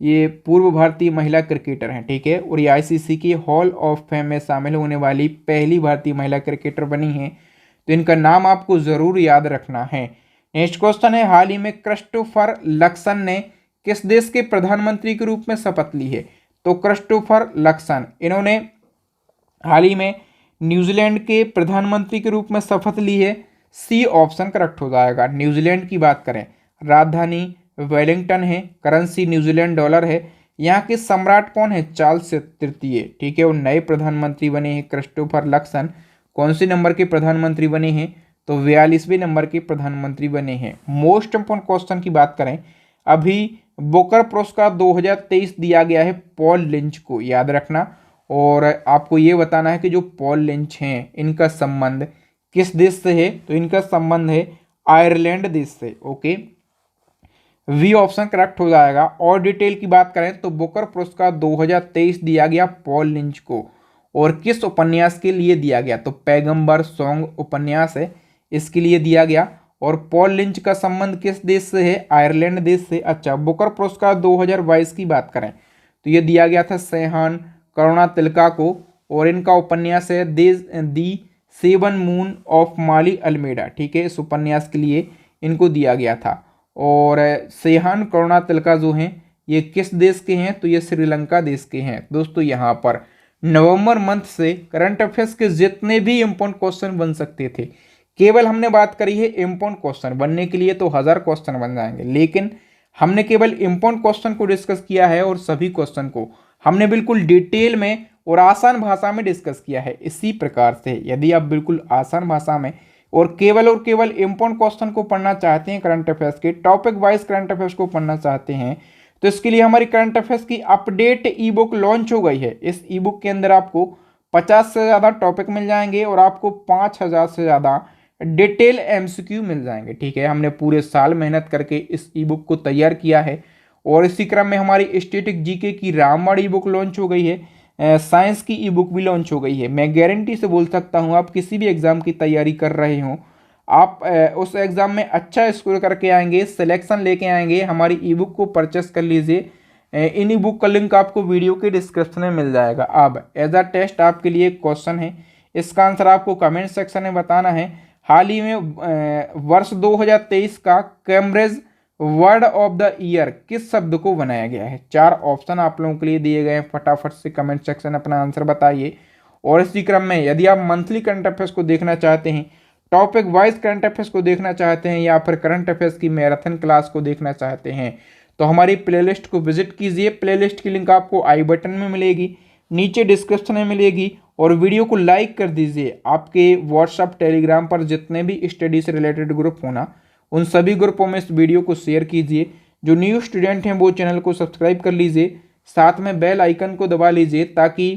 ये पूर्व भारतीय महिला क्रिकेटर हैं। ठीक है, और ये ICC की हॉल ऑफ फेम में शामिल होने वाली पहली भारतीय महिला क्रिकेटर बनी हैं, तो इनका नाम आपको ज़रूर याद रखना है। नेक्स्ट क्वेश्चन है, हाल ही में क्रिस्टोफर लक्सन ने किस देश के प्रधानमंत्री के रूप में शपथ ली है? तो क्रिस्टोफर लक्सन इन्होंने हाल ही में न्यूजीलैंड के प्रधानमंत्री के रूप में शपथ ली है। सी ऑप्शन करेक्ट हो जाएगा। न्यूजीलैंड की बात करें, राजधानी वेलिंगटन है, करेंसी न्यूजीलैंड डॉलर है। यहाँ के सम्राट कौन है? चार्ल्स तृतीय। ठीक है, और नए प्रधानमंत्री बने हैं क्रिस्टोफर लक्सन। कौन से नंबर के प्रधानमंत्री बने हैं? तो 42वें नंबर के प्रधानमंत्री बने हैं। मोस्ट इंपोर्टेंट क्वेश्चन की बात करें, अभी बुकर पुरस्कार 2023 दिया गया है पॉल लिंच को, याद रखना। और आपको ये बताना है कि जो पॉल लिंच हैं इनका संबंध किस देश से है? तो इनका संबंध है आयरलैंड देश से। ओके, वी ऑप्शन करेक्ट हो जाएगा। और डिटेल की बात करें तो बुकर पुरस्कार 2023 दिया गया पॉल लिंच को, और किस उपन्यास के लिए दिया गया? तो पैगंबर सॉन्ग उपन्यास है, इसके लिए दिया गया। और पॉल लिंच का संबंध किस देश से है? आयरलैंड देश से। अच्छा, बुकर पुरस्कार 2022 की बात करें तो ये दिया गया था सैहान करुणातिलका को, और इनका उपन्यास है दी 7 मून ऑफ माली अल्मेडा। ठीक है, इस उपन्यास के लिए इनको दिया गया था। और सैहान करुणातिलका जो हैं ये किस देश के हैं? तो ये श्रीलंका देश के हैं। दोस्तों, यहाँ पर नवंबर मंथ से करंट अफेयर्स के जितने भी इम्पोर्टेंट क्वेश्चन बन सकते थे, केवल हमने बात करी है इम्पोर्टेंट क्वेश्चन बनने के लिए तो 1000 क्वेश्चन बन जाएंगे, लेकिन हमने केवल इम्पोर्टेंट क्वेश्चन को डिस्कस किया है और सभी क्वेश्चन को हमने बिल्कुल डिटेल में और आसान भाषा में डिस्कस किया है। इसी प्रकार से यदि आप बिल्कुल आसान भाषा में और केवल इम्पोर्टेंट क्वेश्चन को पढ़ना चाहते हैं, करंट अफेयर्स के टॉपिक वाइज करंट अफेयर्स को पढ़ना चाहते हैं, तो इसके लिए हमारी करंट अफेयर्स की अपडेट ई बुक लॉन्च हो गई है। इस ई बुक के अंदर आपको 50 से ज़्यादा टॉपिक मिल जाएंगे और आपको 5000 से ज़्यादा डिटेल MCQ मिल जाएंगे। ठीक है, हमने पूरे साल मेहनत करके इस ई बुक को तैयार किया है। और इसी क्रम में हमारी स्टैटिक जीके की रामबाण ई बुक लॉन्च हो गई है, साइंस की ई बुक भी लॉन्च हो गई है। मैं गारंटी से बोल सकता हूँ, आप किसी भी एग्ज़ाम की तैयारी कर रहे हो, आप उस एग्ज़ाम में अच्छा स्कोर करके आएंगे, सिलेक्शन लेके आएंगे, हमारी ई बुक को परचेस कर लीजिए। इन ई बुक का लिंक आपको वीडियो के डिस्क्रिप्शन में मिल जाएगा। अब एज अ टेस्ट आपके लिए एक क्वेश्चन है, इसका आंसर आपको कमेंट सेक्शन में बताना है। हाल ही में वर्ष 2023 का Cambridge word of the year किस शब्द को बनाया गया है? 4 ऑप्शन आप लोगों के लिए दिए गए हैं, फटाफट से कमेंट सेक्शन में अपना आंसर बताइए। और इसी क्रम में यदि आप मंथली करंट अफेयर्स को देखना चाहते हैं, टॉपिक वाइज करंट अफेयर्स को देखना चाहते हैं, या फिर करंट अफेयर्स की मैराथन क्लास को देखना चाहते हैं, तो हमारी प्लेलिस्ट को विजिट कीजिए। प्लेलिस्ट की लिंक आपको आई बटन में मिलेगी, नीचे डिस्क्रिप्शन में मिलेगी। और वीडियो को लाइक कर दीजिए। आपके व्हाट्सअप टेलीग्राम पर जितने भी स्टडी से रिलेटेड ग्रुप होना, उन सभी ग्रुपों में इस वीडियो को शेयर कीजिए। जो न्यू स्टूडेंट हैं वो चैनल को सब्सक्राइब कर लीजिए, साथ में बेल आइकन को दबा लीजिए ताकि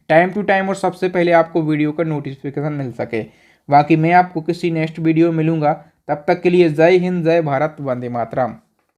टाइम टू टाइम और सबसे पहले आपको वीडियो का नोटिफिकेशन मिल सके। बाकी मैं आपको किसी नेक्स्ट वीडियो में मिलूंगा, तब तक के लिए जय हिंद, जय भारत, वंदे मातरम।